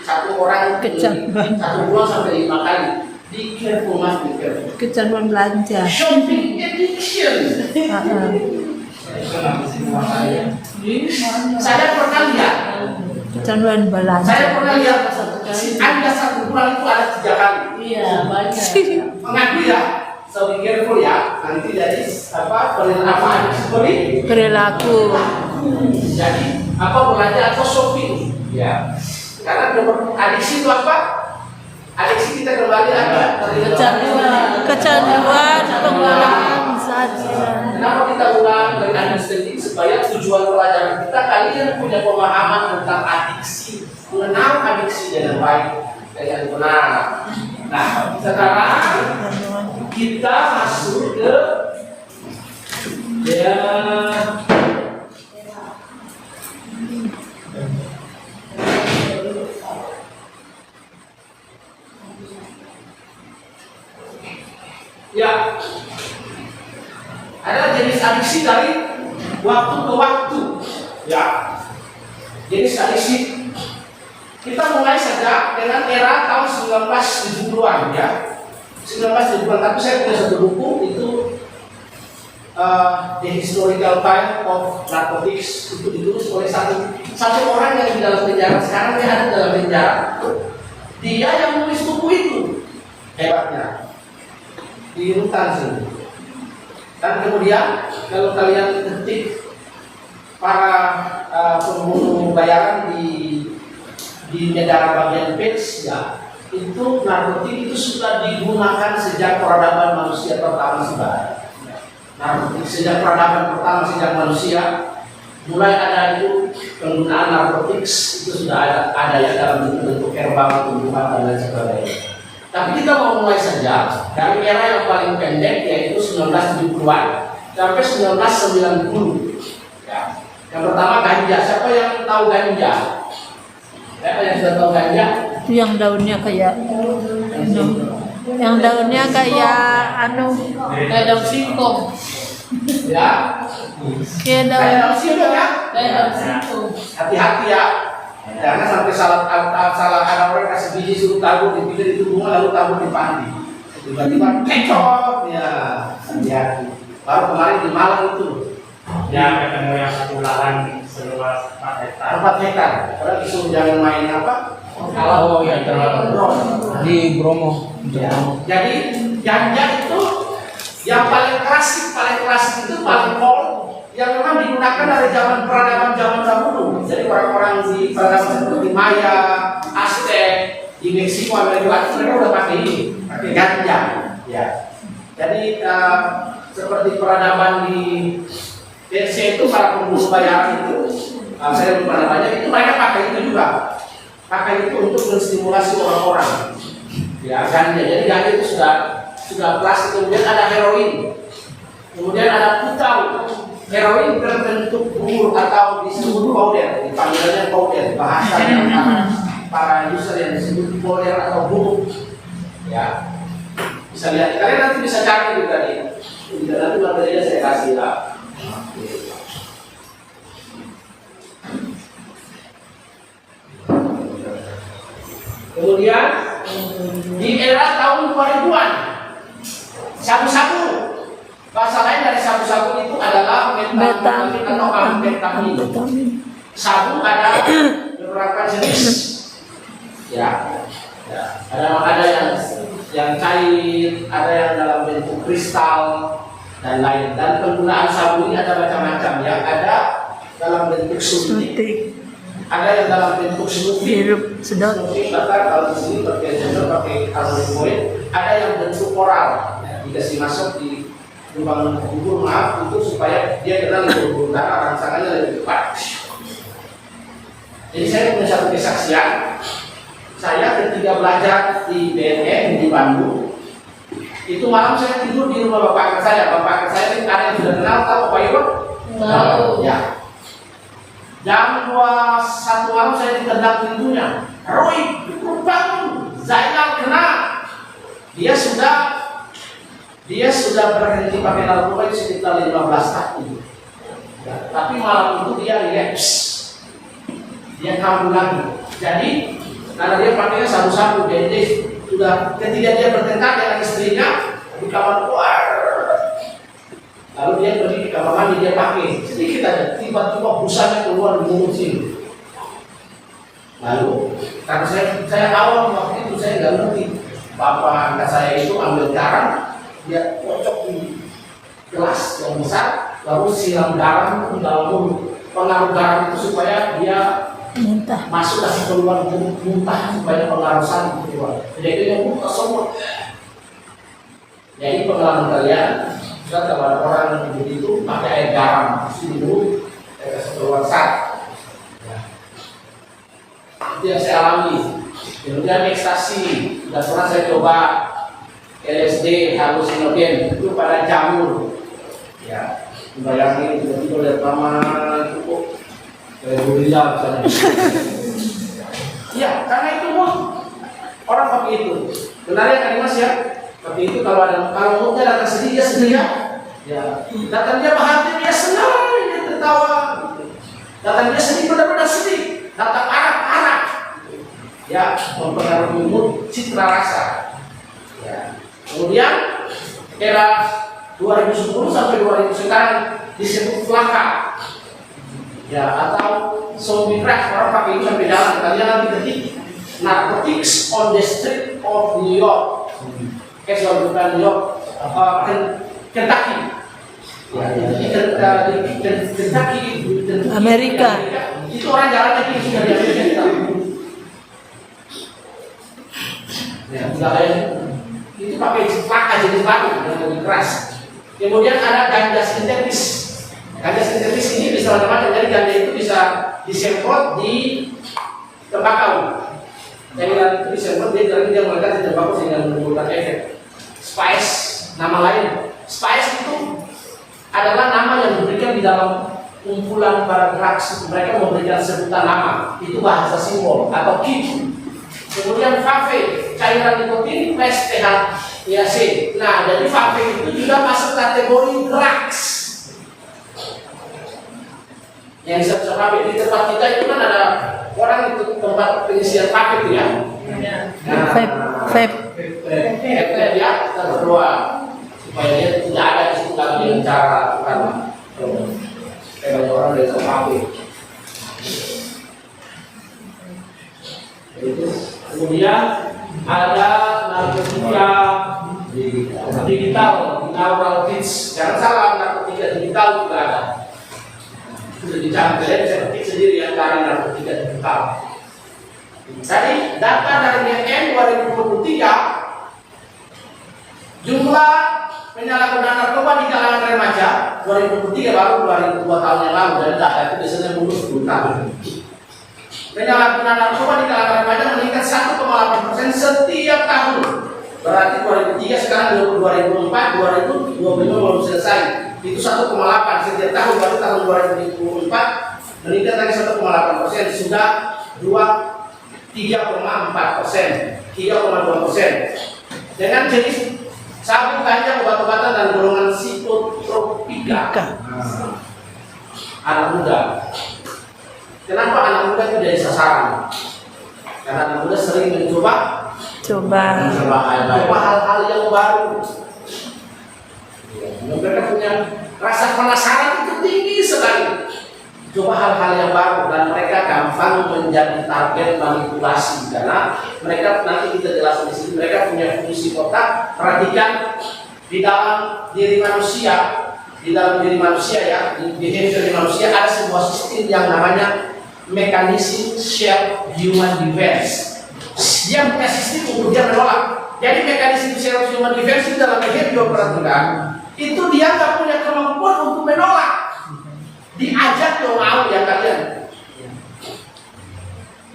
A: 1 orang
B: Kecanduan.
A: 1 bulan sampai 5 kali. Be careful mas, be careful.
B: Kecanduan belanja.
A: Shopping addiction.
C: Itu nanti semua saya.
A: Saya pernah lihat,
B: Kecanduan belanja.
A: saya pernah lihat Anda 1 bulan itu ada 3 kali.
E: Iya, banyak.
A: Mengaku ya, so be careful ya. Nanti dari perilaku seperti
B: Perilaku.
A: jadi apa belanja atau shopping ya. Karena adiksi itu apa? Adiksi kita kembali apa?
B: Kecanduan penggunaan zat.
A: Kenapa kita ulang dari adiksi supaya tujuan pelajaran kita kalian punya pemahaman tentang adiksi, mengenal adiksi dengan baik dengan benar. Nah, sekarang kita masuk ke ya ya ada jenis adiksi dari waktu ke waktu ya. Jenis adiksi kita mulai saja dengan era tahun 1970-an ya. 1970-an, tapi saya punya satu buku itu The Historical Time of Narcotics, itu ditulis oleh satu orang yang di dalam penjara. Sekarang dia ada dalam penjara. Dia yang menulis buku itu, hebatnya di rutan sini. Dan kemudian kalau kalian ketik para pembunuh bayaran di negara bagian Persia, itu narkotik itu sudah digunakan sejak peradaban manusia pertama sudah. Narkotik sejak peradaban pertama sejak manusia mulai ada itu penggunaan narkotik itu sudah ada ya dalam bentuk herbal, tumbuhan dan lain sebagainya. Tapi kita mau mulai saja dari era yang paling pendek yaitu 1970-an sampai 1990. Ya. Yang pertama ganja. Siapa yang tahu ganja? Siapa yang sudah tahu ganja?
B: Itu yang daunnya kayak
E: Kayak daun singkong.
A: Ya.
B: kayak daun
A: Kayak daun singkong ya.
E: Kayak daun singkong.
A: Hati-hati ya. Jangan sampai salah ada orang kasih biji suruh tabur dipikir itu bunga lalu tabur di panti. Tiba-tiba kecok ya. Hati-hati. Baru kemarin di Malang itu
C: Ya ketemu yang satu lahan seluas 4 hektar.
A: 4 hektar. Padahal disuruh jangan main apa?
F: Oh iya, di Bromo.
A: Ya. Jadi ganja itu yang paling klasik itu paling cold yang memang digunakan dari peradaban zaman dahulu. Jadi orang-orang di peradaban seperti Maya, Aztec, di Meksiko, Amerika Latin mereka udah pakai ini, pakai ganja. Ya. Jadi seperti peradaban di Persia itu para pembunuh bayaran itu, saya lupa namanya, itu mereka pakai itu juga. Pakai itu untuk menstimulasi orang-orang. Ya, ganja. Jadi ganja itu sudah plastik. Kemudian ada heroin. Kemudian ada putau. Heroin berbentuk bubur atau disebut powder. Dipanggilnya powder. Bahasanya para user yang disebut powder atau bubur. Ya. Bisa lihat. Kalian nanti bisa cari juga nih. Nanti materinya saya kasih ya. Kemudian di era tahun 2000-an sabu-sabu, bahasa lain dari sabu-sabu itu adalah metamfetamin atau amfetamin. Sabu ada beberapa jenis, ya, ada yang cair, ada yang dalam bentuk kristal dan lain. Dan penggunaan sabu ini ada macam-macam ya, ada dalam bentuk suntik. Ada yang dalam bentuk smoothie,
B: sedot.
A: Bahkan kalau di sini pakai aluminium. Ada yang bentuk oral, ya, dikasih masuk di lubang kubur, maaf itu supaya dia kena lebih darah, rangsangannya lebih cepat. Jadi saya punya satu kesaksian. Saya ketika belajar di BNN di Bandung, itu malam saya tidur di rumah bapak saya. Bapak saya ini ada yang sudah kenal, tahu Pak Iwan?
E: Tahu.
A: Ya. Jam 1 malam saya ditendang pintunya. Roy, bangun, Zainal kena. Dia sudah dia sudah berhenti pakai narkoba itu sekitar 15 tahun. Ya, tapi malam itu dia relapse, dia kambuh lagi. Jadi karena dia pakainya sabu-sabu, jadi dia sudah ketika dia bertengkar dengan istrinya di kamar luar, lalu dia pergi ke kamar mandi, dia pakai sedikit aja, tiba-tiba busanya keluar di mulut sini. Lalu karena saya awal waktu itu saya nggak ngerti, bapak angkat saya itu ambil garam, dia kocok di gelas yang besar, lalu siram garam ke dalam mulut, pengaruh garam itu supaya dia
B: muntah.
A: masuk kasih keluar muntah supaya pengaruh sani keluar. Jadi itu yang muntah semua. Jadi pengalaman kalian, kalau ada orang begitu pakai air garam, di mulut, kasih keluar sat. Itu yang saya alami. Kemudian ekstasi, sudah pernah saya coba LSD, halusinogen, itu pada jamur. Ya, bayangin tiba-tiba lihat nama itu kok kayak gorila misalnya. Ya, karena itu orang pakai itu. Benar ya kan Mas ya? Seperti itu kalau moodnya datang sedih dia sedih ya. Ya, datang dia bahagia dia senang, dia tertawa. Datang dia sedih benar-benar sedih. Datang arak-arak. Ya, mempengaruhi mood, citra rasa. Ya. Kemudian era 2010 sampai 2000 sekarang disebut flaka. Ya, atau zombie crack, orang pakai itu sampai jalan. Kalian nanti ketik narcotics on the street of New York. Bukan New York, Kentucky. Ya, Kentucky,
B: Amerika.
A: Itu orang jalan lagi sudah di Amerika. Ya, itu pakai flaka jenis baru yang lebih keras. Kemudian ada ganja sintetis. Ganja sintetis ini bisa macam-macam. Jadi ganja itu bisa disemprot di tembakau. Jadi itu disemprot dia melekat di tembakau sehingga menimbulkan efek. Spice, nama lain. Spice itu adalah nama yang diberikan di dalam kumpulan para drugs. Mereka memberikan sebutan nama. Itu bahasa simbol atau key. Kemudian vape, cairan nikotin plus THC. Nah, jadi vape itu juga masuk kategori drugs. Yang bisa vape di tempat kita itu kan ada orang itu tempat pengisian vape itu ya.
B: Vape.
A: Vape ya, kita berdoa supaya dia tidak ada di situ lagi yang cara karena banyak orang dari vape. Kemudian ada narkotika digital, binaural beats. Jangan salah, narkotika digital juga ada. Sudah dicampur, saya ketik sendiri yang cari narkotika digital. Tadi data dari BNN 2023 jumlah penyalahgunaan narkoba di kalangan remaja 2023 baru 2002 tahun yang lalu, dan data itu biasanya mundur 10 tahun. Penyalahgunaan narkoba di kalangan remaja meningkat 1,8% setiap tahun. Berarti 2003 sekarang 2004, 2025 belum selesai. Itu 1,8 setiap tahun. Baru tahun 2024 meningkat lagi 1,8%. Sudah 3,4%, 3,2%. Dengan jenis sabu, ganja, obat-obatan dan golongan psikotropika. Anak muda. Kenapa anak muda itu jadi sasaran? Karena anak muda sering mencoba hal-hal yang baru. Mereka punya rasa penasaran itu tinggi sekali. Coba hal-hal yang baru, dan mereka gampang menjadi target manipulasi karena mereka, nanti kita jelaskan di sini, mereka punya fungsi otak. Perhatikan di dalam diri manusia, ya, di diri manusia ada sebuah sistem yang namanya mekanisme self human defense. Dia punya sistem untuk dia menolak. Jadi mekanisme self human defense itu dalam behavior perhatikan, itu dia tak punya kemampuan untuk menolak. Diajak dong mau ya kalian.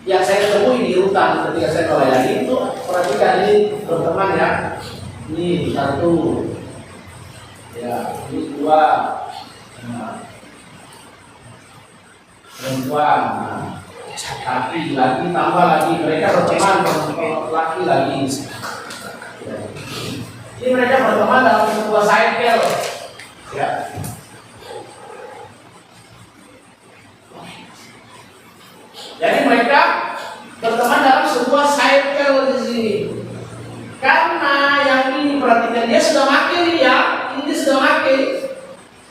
A: Yang saya temui di hutan ketika saya melayani itu, perhatikan ini teman-teman ya. Ini satu, ya, ini dua, perempuan, laki lagi tambah lagi, mereka berteman laki lagi. Ini mereka berteman dalam sudah pakai,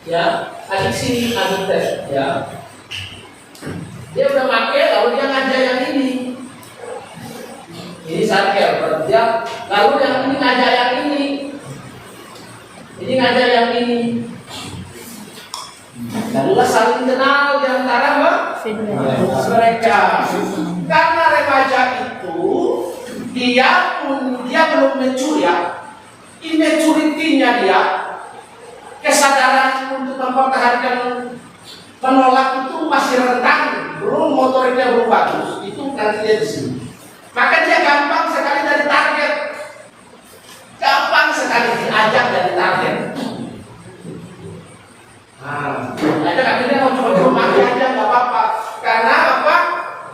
A: ya, adiksi adiktif, ya. Dia udah pakai, lalu dia ngajak yang ini. Ini sakel, dia lalu yang ini ngajak yang ini. Ini ngajak yang ini. Lalu saling kenal di antara mereka. Karena remaja itu dia belum mature, ya. Immaturity-nya dia, kesadaran untuk mempertahankan menolak itu masih rendah, belum motoriknya belum bagus. Itu nanti dia di sini. Maka dia gampang sekali dari target, gampang sekali diajak dari target. Ada akhirnya mau coba mati aja nggak apa-apa, karena apa?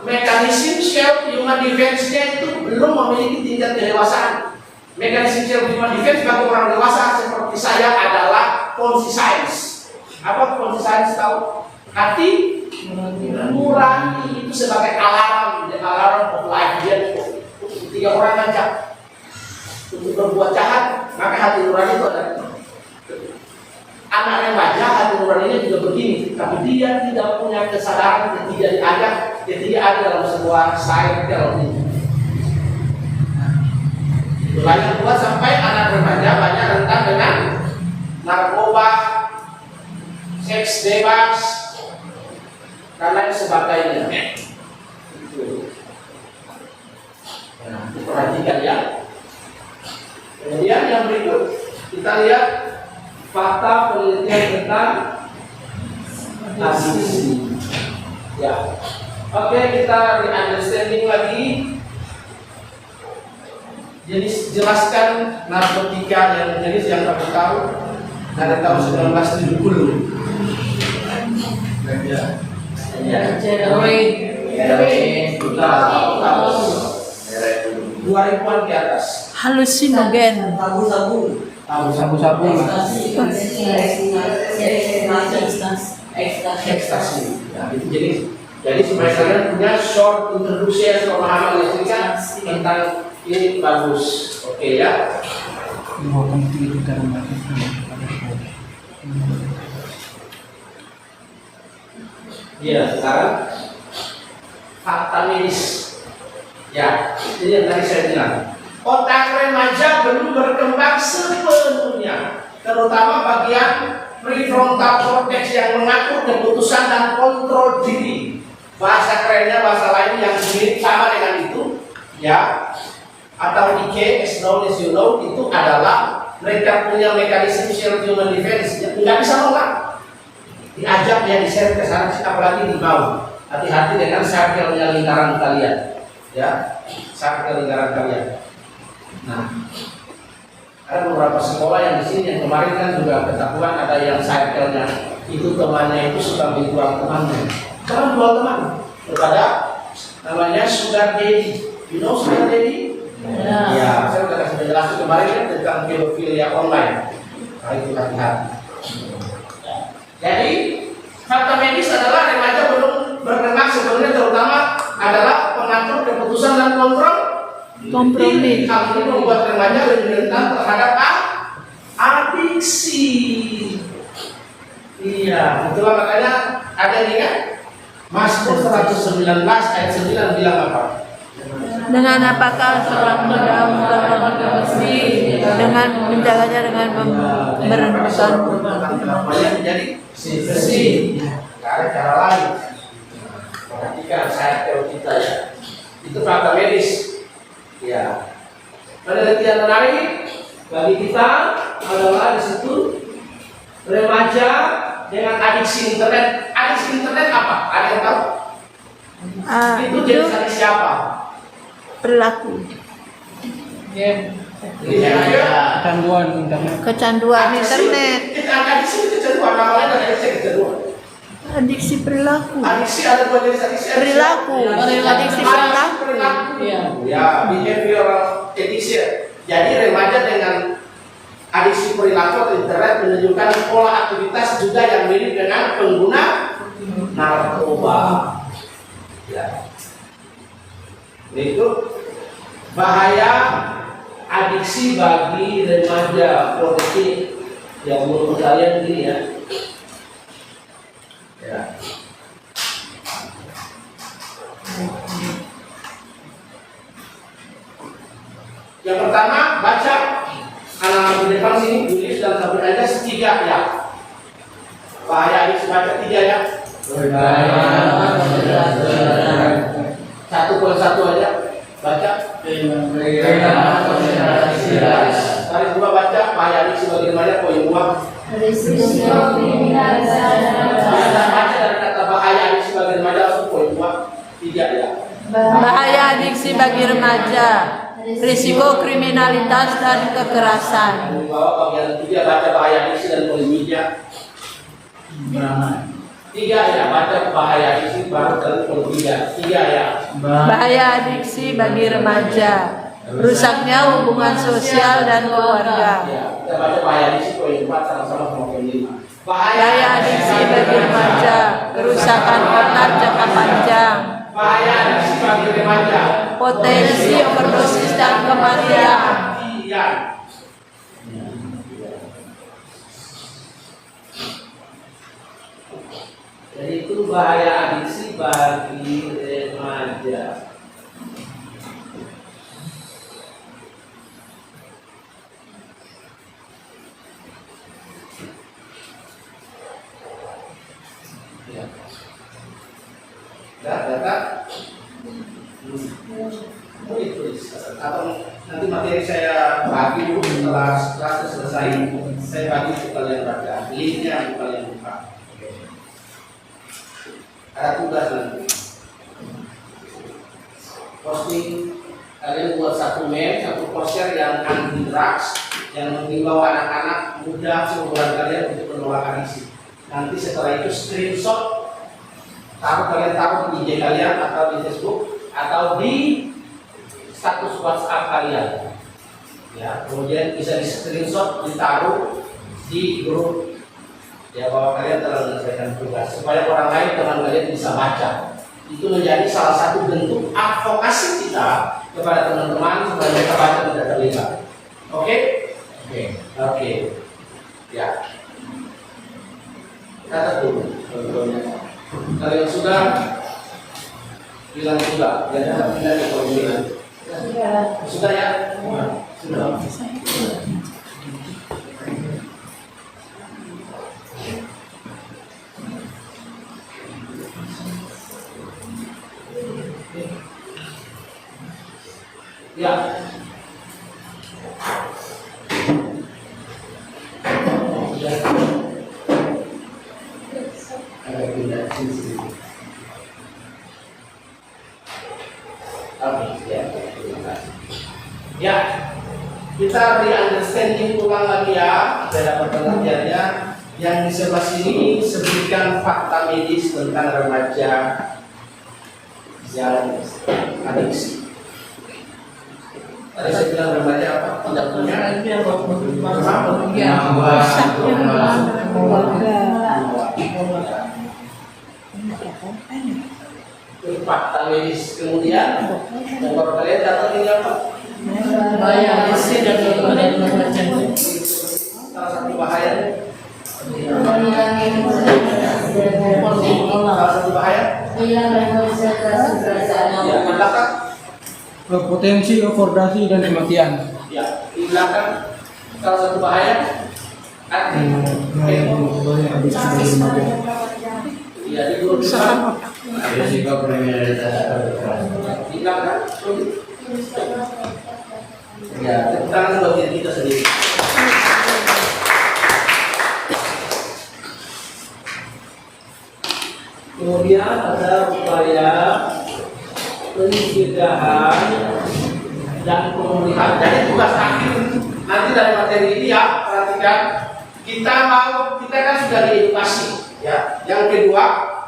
A: Mekanisme self human defense-nya itu belum memiliki tingkat kedewasaan. Mekanisme self human defense bagi orang dewasa seperti saya adalah conscience. Apa conscience tahu? Hati nurani itu sebagai alarm, the alarm of life. Dia tiga orang ngajak untuk berbuat jahat, maka hati nurani itu ada. Anak remaja hati nuraninya juga begini, tapi dia tidak punya kesadaran ketika diajak, ketika ada dalam sebuah cycle ini. Itulah yang buat sampai anak remaja banyak rentan dengan narkoba, seks bebas, dan lain sebagainya. Nah, perhatikan ya. Kemudian yang berikut kita lihat fakta penelitian tentang adiksi. Ya, oke, kita re-understanding lagi. Jelaskan narkotika yang jenis yang kamu tahu dari tahun 1970. Heroin, 2000-an ke atas.
B: Halusinogen.
F: Sabu-sabu.
A: Ekstasi. Ya, itu jadi supaya kalian punya short introduksi atau pemahaman listriknya tentang ini bagus. Oke ya. Iya, sekarang fakta medis. Ya, ini yang tadi saya bilang. Otak remaja belum berkembang sepenuhnya, terutama bagian prefrontal cortex yang mengatur keputusan dan kontrol diri. Bahasa kerennya, bahasa lain yang mirip sama dengan itu, ya, atau IK, as known as you know, itu adalah mereka punya mekanisme self human defense, nggak bisa nolak. Diajak dia di-share ke sana, apalagi dimau. Hati-hati dengan circle-nya lingkaran kalian, ya, circle lingkaran kalian. Nah, ada beberapa sekolah yang di sini yang kemarin kan juga ketahuan ada yang circle-nya itu temannya itu suka berkurang temannya. Karena jual teman kepada namanya sugar daddy. You know sugar daddy? Ya, saya sudah kasih penjelasan kemarin kan tentang pedofilia online. Nah, itu hati-hati. Jadi fakta medis adalah remaja belum berkembang sebenarnya, terutama adalah pengatur keputusan dan kontrol.
B: Kompromi.
A: Hal ini membuat remaja lebih rentan terhadap adiksi. Iya, itulah makanya ada ini kan Mazmur 119 ayat 9 bilang apa?
B: Dengan apakah seorang muda mesti dengan menjaganya dengan merenungkan
A: menjadi bersih. Tidak ada cara lain. Perhatikan saya kita ya. Itu fakta medis. Ya, penelitian menarik bagi kita adalah di situ remaja dengan adiksi internet. Adiksi internet apa? Ada yang tahu? Itu jenis adiksi siapa?
B: perilaku,
F: Kecanduan internet.
B: kecanduan internet,
A: Adiksi itu kecanduan, namanya dari adiksi kecanduan.
B: adiksi perilaku,
A: Adiksi ada dua jenis adiksi.
B: perilaku, adiksi perilaku.
A: Ya, behavioral addiction. Jadi remaja dengan adiksi perilaku atau internet menunjukkan pola aktivitas juga yang mirip dengan pengguna narkoba. Ya. Itu bahaya adiksi bagi remaja politik. Ya, menurut kalian gini ya. Ya. Yang pertama, baca anak-anak di depan sini tulis dan sampai aja 3 ya. Bahaya adiksi baca 3 ya. Satu per satu aja baca. Baris 2 baca bahaya adiksi bagi remaja poin 2.
E: Risiko kriminalisasi
A: Baca dari kata bahaya adiksi bagi remaja langsung poin 2. 3 ya.
B: Bahaya adiksi bagi remaja, risiko kriminalitas dan kekerasan.
A: Di bawah bagian 3 baca bahaya adiksi dan poin 3. 3 ya, baca bahaya adiksi baru dari poin 3. 3 ya.
B: Bahaya adiksi bagi remaja, rusaknya hubungan sosial dan keluarga.
A: Ya, kita baca bahaya adiksi poin 4 sama-sama sama poin 5.
B: Bahaya adiksi bagi remaja, kerusakan otak jangka panjang,
A: Bahaya adiksi bagi remaja,
B: potensi overdosis dan kematian.
A: Iya. Jadi itu bahaya adiksi bagi remaja. Ya. Data. Tulis. Atau nanti materi saya bagi dulu setelah kelas selesai, saya bagi untuk kalian baca. Linknya untuk kalian buka. Ada tugas nanti. Posting kalian buat satu meme, satu poster yang anti drugs, yang mengimbau anak-anak muda seumuran kalian untuk menolak adiksi. Nanti setelah itu screenshot, kalian taruh di IG kalian atau di Facebook atau di status WhatsApp kalian. Ya, kemudian bisa di screenshot, ditaruh di grup ya bahwa kalian telah menyelesaikan tugas supaya orang lain teman kalian bisa baca. Itu menjadi salah satu bentuk advokasi kita kepada teman-teman supaya mereka baca tidak terlibat. Oke? Oke. Ya. Catat dulu contohnya. Kalau yang sudah bilang sudah, ya tidak dikomplain. Sudah ya? Sudah. Ya. Ada pindah sisi. Oke, ya. Terima kasih. Ya, kita re-understanding ulang lagi ya. Saya dapat pengertiannya. Yang di sebelah sini sebutkan fakta medis tentang remaja yang adiksi. Tadi saya bilang remaja apa? Tidak punya. Fakta medis kemudian nomor kalian datang ini apa?
B: Bahaya adiksi dan kekerasan remaja.
A: Salah satu bahaya. Salah satu bahaya. Ya, di belakang.
F: Potensi overdose dan kematian.
A: Ya, di belakang salah satu bahaya.
F: Bahaya adiksi bagi remaja.
A: Ya, di grup depan.
D: Risiko kriminalitas atau kekerasan.
A: Di belakang. Ya, tepuk tangan buat diri kita sendiri. Kemudian ada upaya pencegahan dan pemulihan. Jadi tugas akhir nanti dari materi ini ya, perhatikan. Kita kan sudah diedukasi ya. Yang kedua,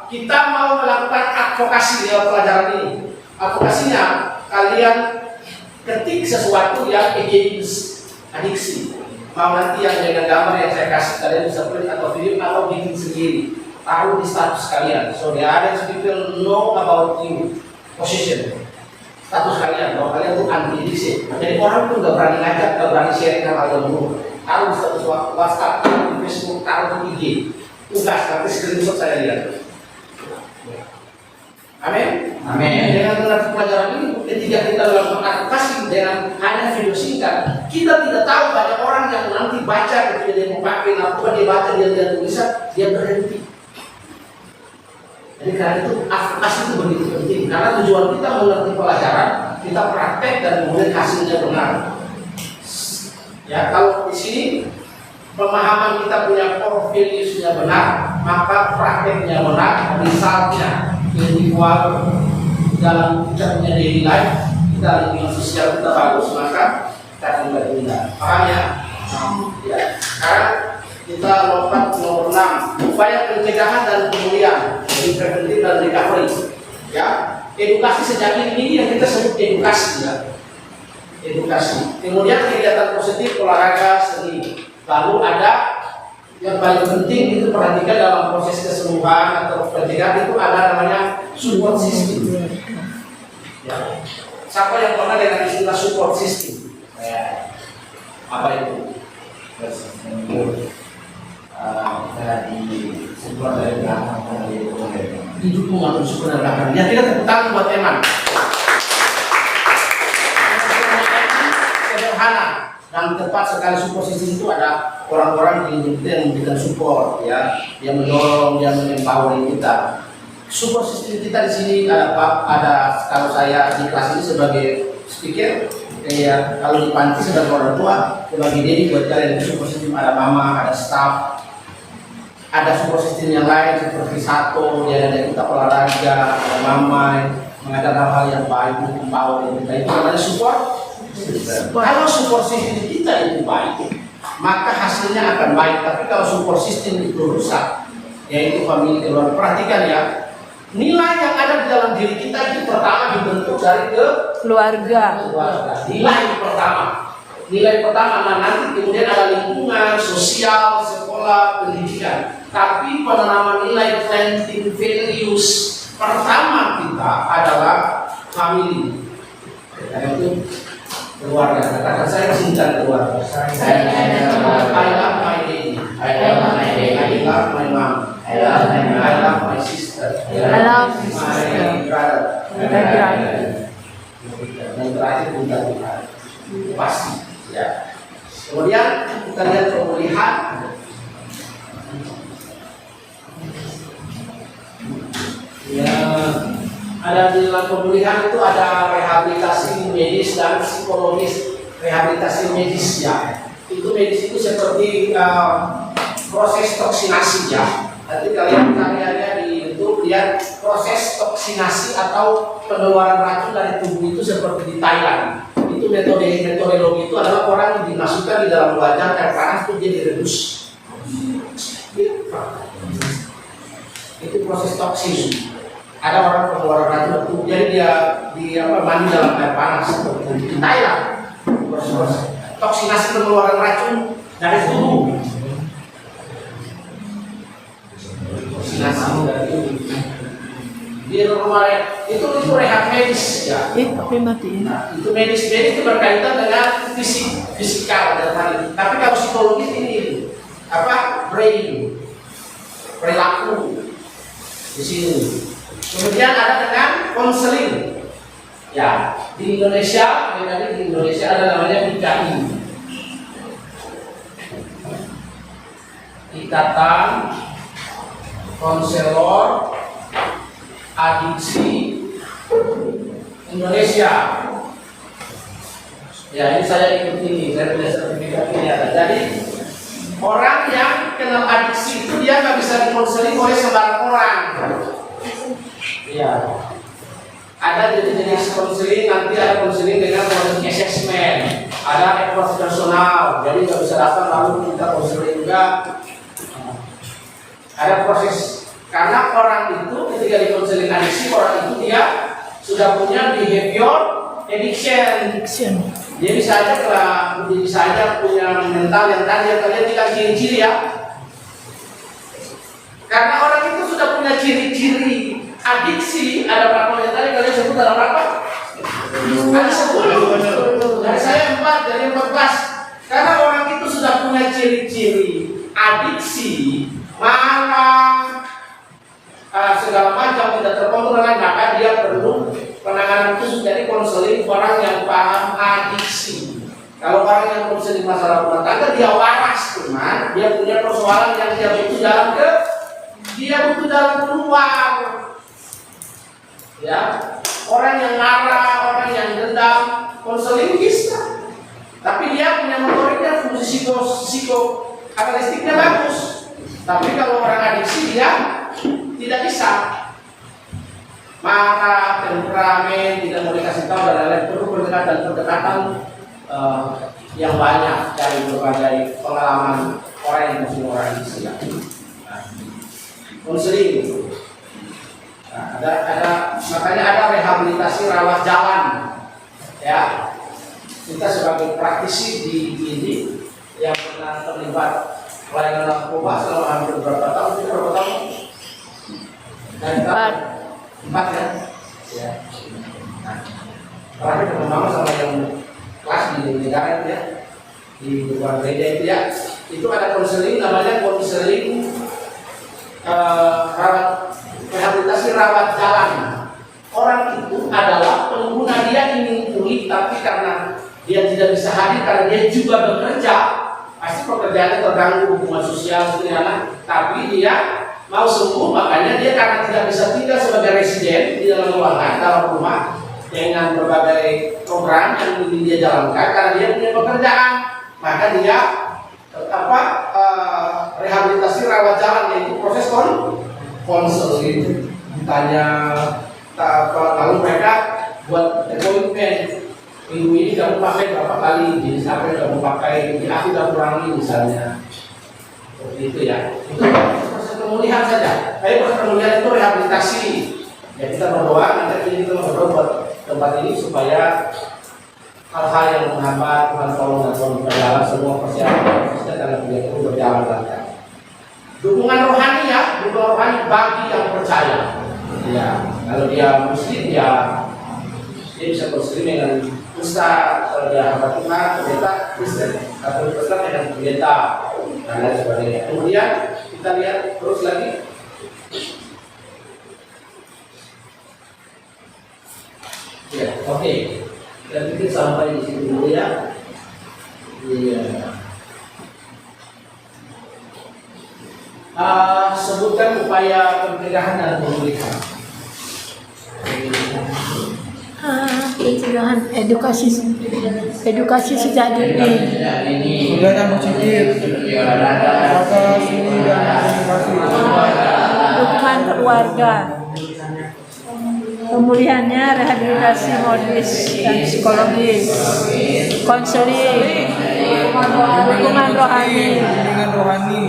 A: kita mau melakukan advokasi lewat pelajaran ini. Advokasinya kalian ketik sesuatu yang against adiksi. Mau nanti yang dengan gambar yang saya kasih kalian bisa print atau video atau bikin sendiri. Taruh di status kalian. So the others people know about you position. Status kalian bahwa kalian itu anti adiksi. Jadi orang tuh nggak berani ngajak, nggak berani sharing hal yang buruk. Taruh di status WhatsApp atau IG. Tugas nanti screenshot saya lihat. Amin.
D: Amin.
A: Dengan mengerti pelajaran ini, ketika kita dalam advokasi dengan hanya video singkat, kita tidak tahu banyak orang yang nanti baca ketika dia mau pakai narkoba, dia baca, dia lihat tulisan, dia berhenti. Jadi karena itu advokasi itu begitu penting, karena tujuan kita mengerti pelajaran, kita praktek dan kemudian hasilnya benar. Ya, kalau di sini pemahaman kita punya core values-nya benar, maka prakteknya benar, misalnya individual dalam kita punya daily life, kita lingkungan sosial kita bagus, maka kita akan berguna. Paham ya? Ya. Sekarang kita lompat nomor 6, upaya pencegahan dan pemulihan, jadi preventif dan recovery. Ya, edukasi sejak ini yang kita sebut edukasi, ya. Edukasi. Kemudian kegiatan positif, olahraga, seni. Lalu ada yang paling penting itu perhatikan dalam proses kesembuhan atau pencegahan itu ada namanya support system. Ya. Siapa yang pernah dengan istilah support system? Apa itu?
D: Dari support dari belakang dari
A: Didukung atau support dari belakang. Ya, kita tepuk tangan buat Eman. Sederhana dan tepat sekali. Support system itu ada orang-orang di lingkungan yang memberikan support, ya, dia mendorong, dia mengempowering kita. Support system kita di sini ada kalau saya di kelas ini sebagai speaker, kayak kalau di panti sebagai orang tua, sebagai dedi buat kalian. Support system ada mama, ada staff, ada support system yang lain seperti satu, dia ada kita olahraga, ada mama mengadakan hal-hal yang baik, empowering kita, itu namanya support. Kalau support system kita itu baik, maka hasilnya akan baik. Tapi kalau support system itu rusak, yaitu family keluarga, perhatikan ya, nilai yang ada di dalam diri kita itu pertama dibentuk dari
B: Keluarga.
A: Nilai pertama, nah nanti kemudian ada lingkungan, sosial, sekolah, pendidikan. Tapi penanaman nilai, planting values pertama kita adalah family. Karena itu keluarga. Katakan saya cinta keluarga. I love my daddy. I love my mom. I love my sister.
B: I love my sister.
A: My brother.
B: My brother.
A: Dan terakhir juga Tuhan. Pasti. Ya. Kemudian kita lihat pemulihan. Ya. Ada di dalam pemulihan itu ada rehabilitasi medis dan psikologis. Rehabilitasi medis, ya, itu medis itu seperti proses toksinasi, ya. Nanti kalian cari di YouTube lihat proses toksinasi atau pengeluaran racun dari tubuh itu seperti di Thailand. Itu metodologi itu adalah orang yang dimasukkan di dalam wajan air panas itu dia direbus. Itu proses toksin. Ada orang pengeluaran racun itu, jadi dia mandi dalam air panas di Thailand. Toksinasi pengeluaran racun dari tubuh. Toksinasi dari tubuh. Di rumah itu rehab medis, ya.
B: Tapi matiin.
A: Nah, itu medis itu berkaitan dengan fisikal dan hal. Tapi kalau psikologis ini apa? Brain, perilaku di sini. Kemudian ada dengan konseling. Ya, di Indonesia ada namanya IKI. Ikatan Konselor Adiksi Indonesia. Ya, ini saya ikut ini, saya punya sertifikat ini ada. Jadi orang yang kenal adiksi itu dia nggak bisa dikonseling oleh sembarang orang. Iya. Ada jenis konseling, nanti ada konseling dengan proses assessment, ada profesional, jadi nggak bisa datang lalu kita konseling juga. Ada proses, karena orang itu ketika di konseling adiksi, orang itu dia sudah punya behavior addiction. Dia bisa aja punya mental yang tadi yang kalian bilang ciri-ciri, ya. Karena orang itu sudah punya ciri-ciri adiksi, ada berapa yang tadi kalian sebut dalam berapa? Ada 10. Dari saya 4, dari 14. Karena orang itu sudah punya ciri-ciri adiksi, marah, segala macam tidak terkontrol, maka dia perlu penanganan khusus dari konseling orang yang paham adiksi. Kalau orang yang konseling masalah rumah tangga, dia waras, teman, dia punya persoalan yang dia butuh jalan keluar. Ya, orang yang marah, orang yang dendam, konseling bisa. Tapi dia punya motoriknya, fungsi psikoanalistiknya bagus. Tapi kalau orang adiksi dia tidak bisa. Marah, temperamen, tidak mau dikasih tahu dan lain-lain, perlu pendekatan yang banyak dari berbagai pengalaman orang yang musim orang adiksi. Konseling. Makanya ada rehabilitasi rawat jalan, ya. Kita sebagai praktisi di ini yang pernah terlibat pelayanan narkoba selama hampir berapa tahun? Dari empat ya. Nah, terakhir teman-teman sama yang kelas di negara itu ya, di luar gereja itu ya, itu ada konseling namanya konseling rehabilitasi rawat jalan. Orang itu adalah pengguna, dia ingin pulih tapi karena dia tidak bisa hadir karena dia juga bekerja, pasti pekerjaannya terganggu, hubungan sosial sebenarnya, tapi dia mau sembuh, makanya dia karena tidak bisa tinggal sebagai residen di dalam ruangan, dalam rumah dengan berbagai program yang ingin dia jalankan karena dia punya pekerjaan, maka dia rehabilitasi rawat jalan, yaitu proses konseling. Tanya kalau mereka buat komitmen minggu ini kamu pakai berapa kali, jenis apa yang kamu pakai, aku udah kurangi misalnya, seperti itu ya. Itu proses pemulihan saja. Tapi proses pemulihan itu rehabilitasi. Ya kita berdoa, nanti kita berdoa buat tempat ini supaya hal-hal yang menghambat Tuhan tolong dan tolong berjalan semua persiapan karena dia perlu berjalan lancar. Dukungan rohani ya, dukungan rohani bagi yang percaya. Ya, kalau dia muslim dia bisa bermuslim dengan ustaz, kalau dia hamba Tuhan, pendeta Kristen, atau Kristen dengan pendeta dan lain sebagainya. Kemudian kita lihat terus lagi. Ya, oke. Kita pikir sampai di sini dulu ya. Iya. Sebutkan upaya pencegahan dan pemulihan.
B: Pencegahan edukasi sejak dini,
F: Kegiatan positif, maka seni dan komunikasi,
B: dukungan keluarga, pemulihannya rehabilitasi modis dan psikologis, konseling, dukungan rohani.
F: bimbingan rohani,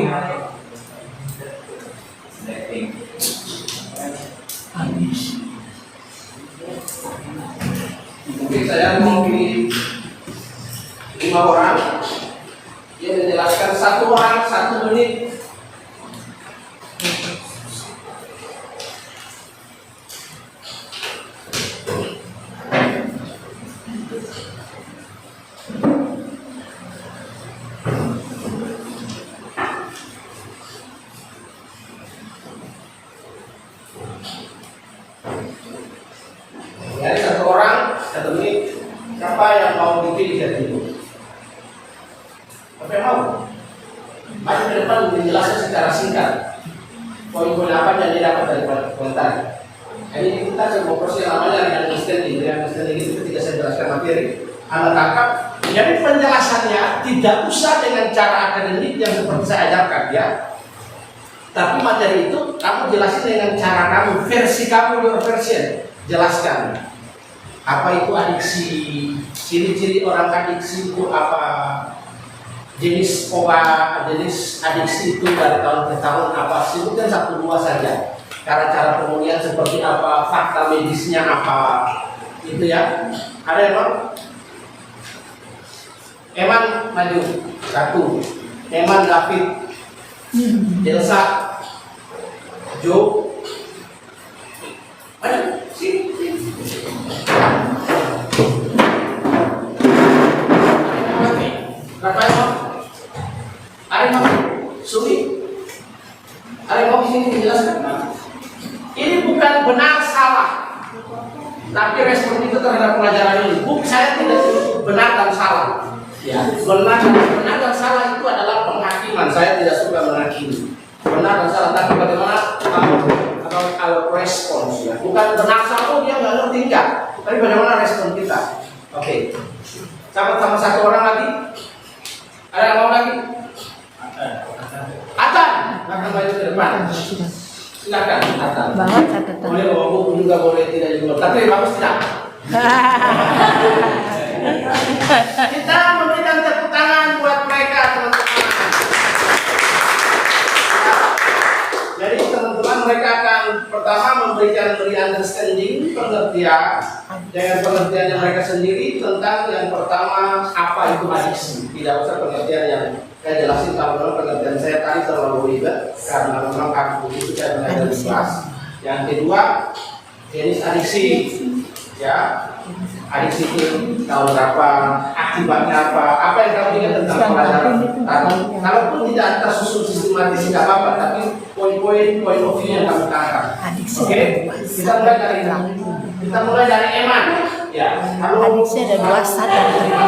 A: Mungkin saya mau di 5 orang yang menjelaskan, 1 orang 1 menit. Dari 1 orang 1 menit. Siapa yang mau dipilih dari itu? Siapa yang mau? Maju ke depan menjelaskan secara singkat poin-poin apa yang dia dapat dari komentar. Ini kita coba proses yang namanya dengan understanding. Dengan understanding itu ketika saya jelaskan materi, Anda tangkap. Jadi penjelasannya tidak usah dengan cara akademik yang seperti saya ajarkan ya. Tapi materi itu kamu jelasin dengan cara kamu, versi kamu, your version. Jelaskan apa itu adiksi, ciri-ciri orang adiksi itu apa, jenis obat, jenis adiksi itu dari tahun ke tahun apa, sebutkan 1-2 saja. Cara pemulihan seperti apa, fakta medisnya apa, itu ya. Ada yang mau? Eman maju 1, Eman David, Elsa, Jo, maju, sini. Berapa yang mau? Ada yang mau? sulit. Ada yang mau di sini dijelaskan? Ini bukan benar salah, tapi respon itu terhadap pelajaran ini. Saya tidak benar dan salah. Ya, benar dan salah itu adalah penghakiman. Saya tidak suka menghakimi. Benar dan salah, tapi bagaimana kalau respons ya? Bukan benar salah, oh dia nggak ngerti enggak. Tapi bagaimana respon kita? Oke. Sama satu orang lagi. Ada yang mau lagi? Atan, akan maju ke depan. Silakan, Atan.
B: Bawa catatan.
A: Boleh bawa buku juga, boleh tidak juga. Tapi bagus tidak. Kita memberikan tepuk tangan buat mereka, teman-teman. Jadi teman-teman, mereka akan pertama memberikan understanding, pengertian dengan pengertian yang mereka sendiri tentang yang pertama apa itu adiksi. Tidak usah pengertian yang saya jelasin, kalau pengertian saya tadi terlalu ribet karena memang aku itu saya belajar di kelas. Yang kedua, jenis adiksi, ya. Adiksi itu tahun berapa, akibatnya apa yang kamu ingat tentang pelajaran. Kalaupun tidak tersusun sistematis tidak apa-apa, tapi poin-poin of view yang kamu tangkap. Oke, kita mulai dari Eman. Ya,
B: Adiksi ada dua, sat dan terima.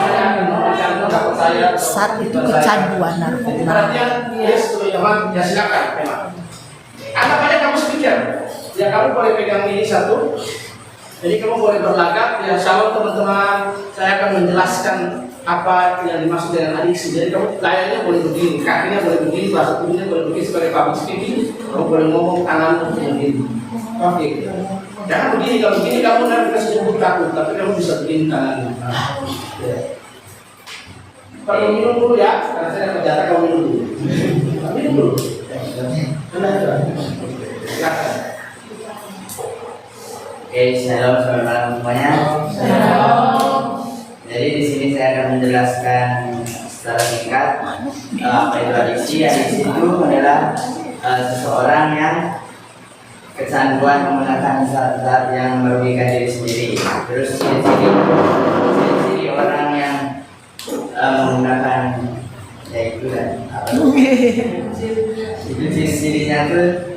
B: Sat itu kecanduan narkoba.
A: Perhatian, yes, teman-teman, ya silakan, Eman. Anggap aja kamu speaker. Ya, kamu boleh pegang ini satu. Jadi kamu boleh berlagak, ya shalom teman-teman, saya akan menjelaskan apa yang dimaksud dengan adiksi. Jadi kamu kayaknya boleh begini, kakinya boleh begini, bahasa tubuhnya boleh begini sebagai public speaking, kamu boleh ngomong tanganmu begini. Oke, jangan begini, kalau begini kamu nanti kasih jemput takut, tapi kamu bisa begini tangannya. Kalau minum dulu ya, karena saya dapat jatah kamu minum dulu. Minum dulu. Silakan.
D: Oke, shalom saudara semuanya. Jadi di sini saya akan menjelaskan secara singkat apa itu adiksi. Adiksi itu adalah seseorang yang kecanduan menggunakan zat-zat yang merugikan diri sendiri. Terus ciri-ciri orang yang menggunakan yaitu dan apa? Ciri-cirinya itu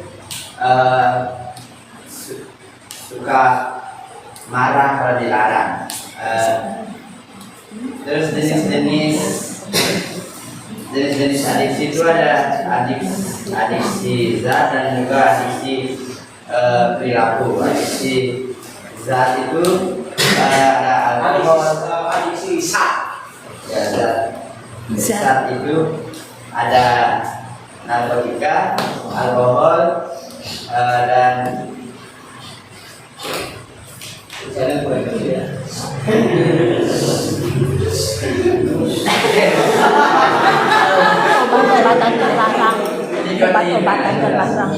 D: suka marah kalau dilarang. Terus jenis-jenis adiksi itu ada adiksi zat dan juga adiksi perilaku. Adiksi zat itu ada
A: adiksi zat.
D: Ya, zat itu ada narkotika, alkohol, dan
A: Jangan boleh ya.
B: Obat-obatan terlarang. Obat-obatan terlarang.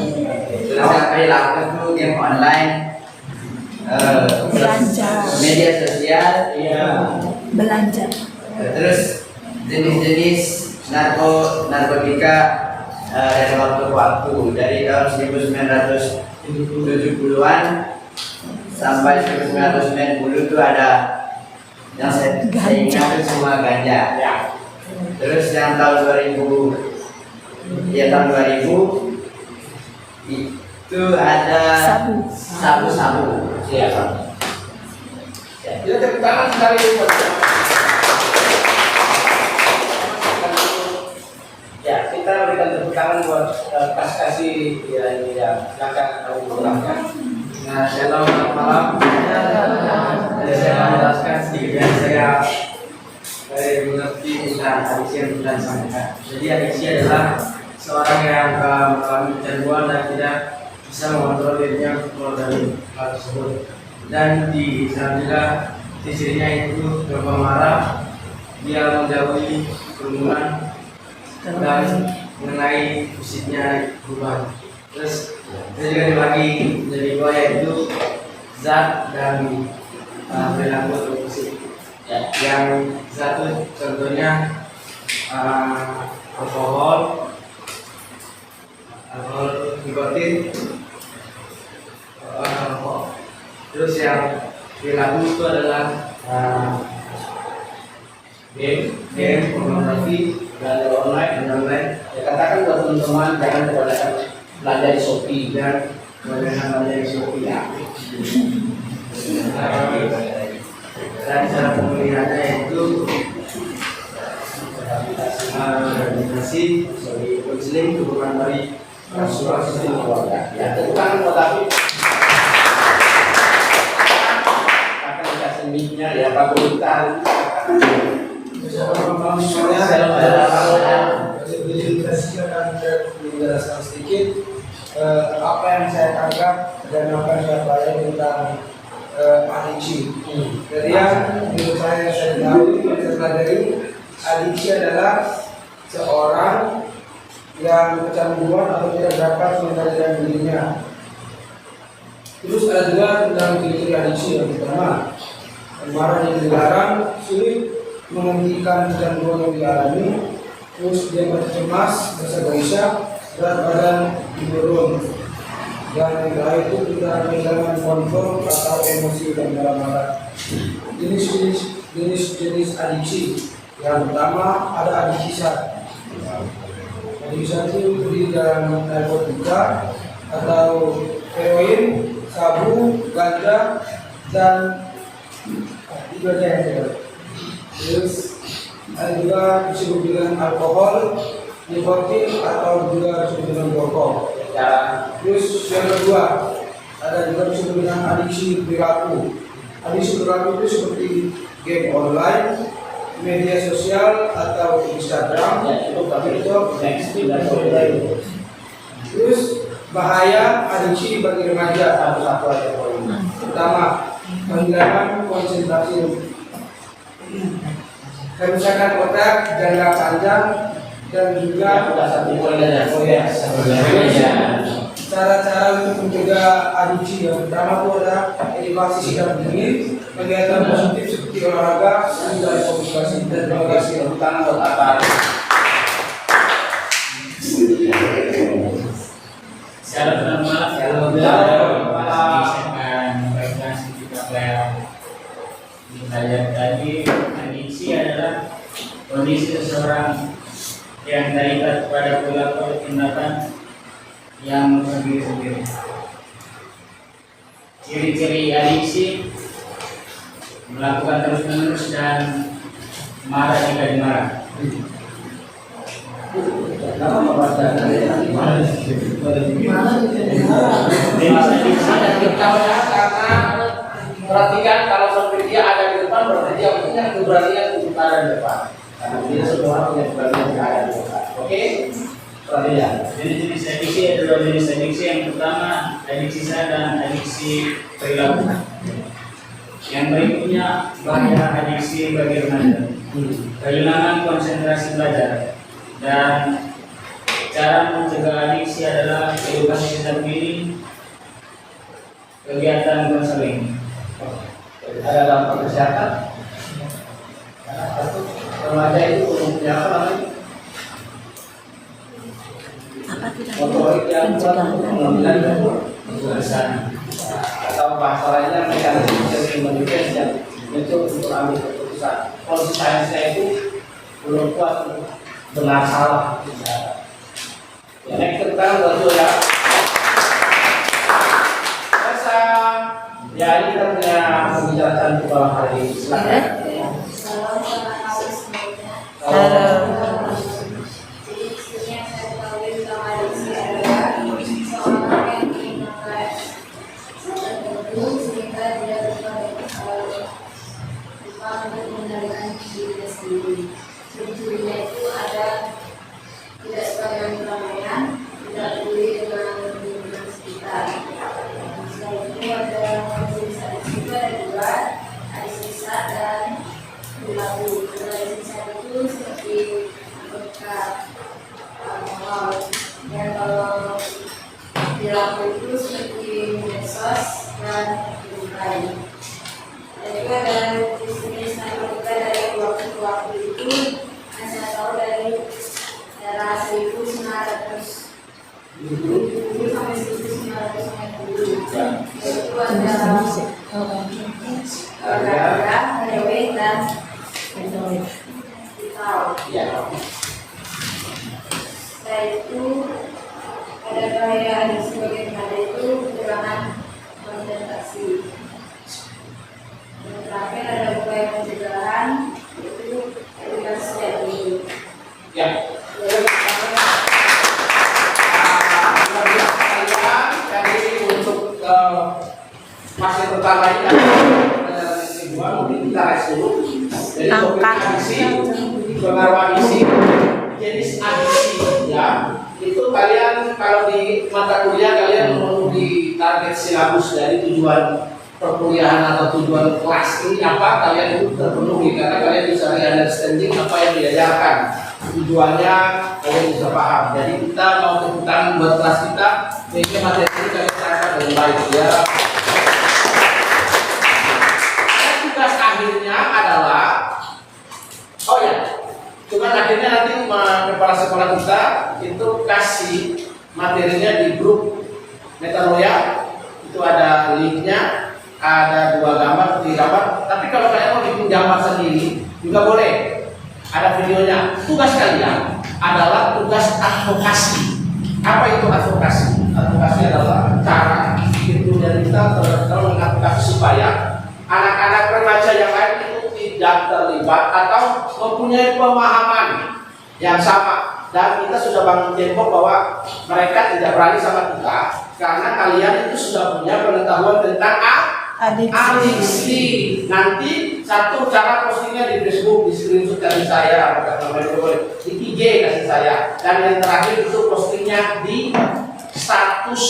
D: terus yang perilaku itu game online,
B: Belanja.
D: media sosial,
B: Belanja.
D: terus jenis-jenis narkotika dari waktu ke waktu dari tahun 1970-an sampai 1990 itu ada yang saya ingat itu semua ganja. Terus yang tahun 2000 itu ada sabu-sabu.
A: Ya, tepuk tangan sekali buat ya, kita berikan tepuk tangan buat kasih ya ini ya, silakan tahu ulangnya.
D: Nah, shalom malam. Jadi saya akan menjelaskan sedikit saya mengerti tentang adiksi yang sudah disampaikan. Jadi adiksi adalah seorang yang mengalami kecanduan dan tidak bisa mengontrol dirinya keluar dari hal tersebut. Dan di selanjutnya cirinya itu gampang marah, dia menjauhi kerumunan dan mengenai fisiknya berubah. Terus saya juga dibagi menjadi dua, yaitu zat dan perilaku atau fisik. Yang satu contohnya alkohol, nikotin, rokok. Terus yang perilaku itu adalah game, pornografi, dan online.
A: Ya katakan buat teman-teman jangan kebanyakan belanja di Shopee dan kebanyakan belanja di Shopee ya.
D: Dan cara pemilihannya itu organisasi sebagai konseling dukungan dari
A: Rasulullah sistem keluarga. Ya tepuk tangan buat David. Akan dikasih mic-nya ya Pak Gurita.
F: Menjelaskan sedikit apa yang saya tangkap dan apa yang saya pelajari tentang adiksi. Jadi yang menurut saya tahu yang saya pelajari, adiksi adalah seorang yang kecanduan atau tidak dapat mengendalikan dirinya. Terus ada juga tentang ciri-ciri adiksi. Yang pertama, marah yang dilarang, sulit menghentikan kecanduan yang dialami. Terus dia merasa cemas, merasa gelisah, berat badan menurun. Dan yang terakhir itu kita kehilangan kontrol atau emosi dan marah-marah. Jenis adiksi. Yang pertama ada adiksi zat. Adiksi zat itu terdiri dalam narkotika atau heroin, sabu, ganja, dan itu aja yang saya. Terus ada juga disebut dengan alkohol, nikotin, atau juga disebut dengan rokok. Terus yang kedua ada juga disebut dengan adiksi perilaku. Adiksi perilaku itu seperti game online, media sosial atau Instagram, TikTok, dan lain-lain. Terus bahaya adiksi bagi remaja satu-satu aja. Pertama, kehilangan konsentrasi, kerusakan otak jangka panjang, dan juga cara-cara untuk mencegah adiksi. Yang pertama itu adalah edukasi sikap diri, kegiatan positif seperti olahraga, dan komunikasi. Dan terima kasih.
A: Tangan buat apa?
C: Secara teman-teman, kalau saya akan memberikan sedikit apa yang dipelajari tadi. Adiksi adalah kondisi seseorang yang terikat pada perilaku tindakan yang sendiri-sendiri. Ciri-ciri adiksi: melakukan terus-menerus dan marah jika dimarah.
A: Perhatikan kalau seperti dia ada di depan, berarti dia punya keberanian untuk ada di depan. Karena dia semua punya keberanian untuk ada di depan. Oke? Perhatikan.
C: Jenis adiksi ada dua jenis adiksi. Yang pertama adiksi zat dan adiksi perilaku. Yang berikutnya bahaya adiksi bagi remaja. Kehilangan konsentrasi belajar. Dan cara mencegah adiksi adalah edukasi sikap diri, kegiatan konseling.
A: Ada dampak kesehatan. Remaja itu punya apa namanya?
B: Apa tidak
A: Motorik yang kuat untuk mengambil keputusan. Atau bahasa lainnya mekanisme judgment yang itu untuk ambil keputusan. Kalau sainsnya itu belum kuat untuk benar salah. Ya, next kita buat ya. Ya, ini kita punya pembicaraan di bawah hari ini. Silakan.
E: Jadi sebenarnya saya ketahui tentang adiksi adalah seorang yang menggunakan tertentu sehingga dia lupa untuk mengendalikan dirinya sendiri. Ciri-cirinya itu ada tidak suka dengan keramaian, tidak peduli dengan lingkungan sekitar. Selain itu ada jenis adiksi itu ada dua, adiksi zat dan perilaku. Adiksi zat itu seperti narkotika, alkohol, dan kalau perilaku itu seperti medsos dan lain. Dan juga ada jenis narkotika dari waktu ke waktu itu yang saya tahu dari era 1900 sampai 1990. Yaitu ada olahraga, heroin, dan vital.
A: Ya.
E: itu ada bahaya adiksi bagaimana itu pencegahan konsentrasi. Yang terakhir ada upaya pencegahan itu edukasi dan ini.
A: Ya. Jadi untuk fase pertama ini adalah kedua, mungkin kita rest dulu. Jadi topik adiksi, pengaruh adiksi, jenis adiksi, ya. Itu kalian kalau di mata kuliah kalian memenuhi target silabus dari tujuan perkuliahan atau tujuan kelas ini apa, kalian itu terpenuhi karena kalian bisa understanding apa yang diajarkan. Tujuannya kalian bisa paham. Jadi kita mau kebutuhan buat kelas kita, sehingga materi ini kalian terangkan dengan baik ya. Dan tugas akhirnya adalah, oh ya, tugas akhirnya nanti kepala sekolah kita itu kasih materinya di grup Metanoia. Itu ada linknya, ada 2 gambar, 3 gambar. Tapi kalau kalian mau bikin gambar sendiri juga boleh. Ada videonya. Tugas kalian adalah tugas advokasi. Apa itu advokasi? Advokasi adalah cara itu dari kita terus mengadvokasi supaya anak-anak remaja yang lain itu tidak terlibat atau mempunyai pemahaman yang sama. Dan kita sudah bangun tembok bahwa mereka tidak berani sama kita karena kalian itu sudah punya pengetahuan tentang adiksi. Nanti satu cara postingnya di Facebook, di screenshot dari saya, di IG kasih saya, dan yang terakhir itu postingnya di status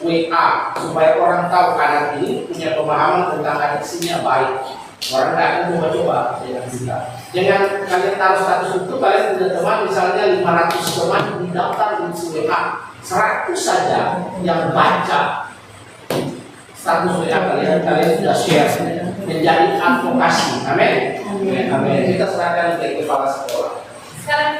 A: WA supaya orang tahu anak ini punya pemahaman tentang adiksinya baik. Orang nggak akan coba-coba dengan kita. Jangan kalian taruh status itu, kalian punya teman misalnya 500 teman di daftar di WA, 100 saja yang baca status WA kalian sudah share menjadi advokasi. Amin. Amin. Kita serahkan ke kepala sekolah.
E: Sekarang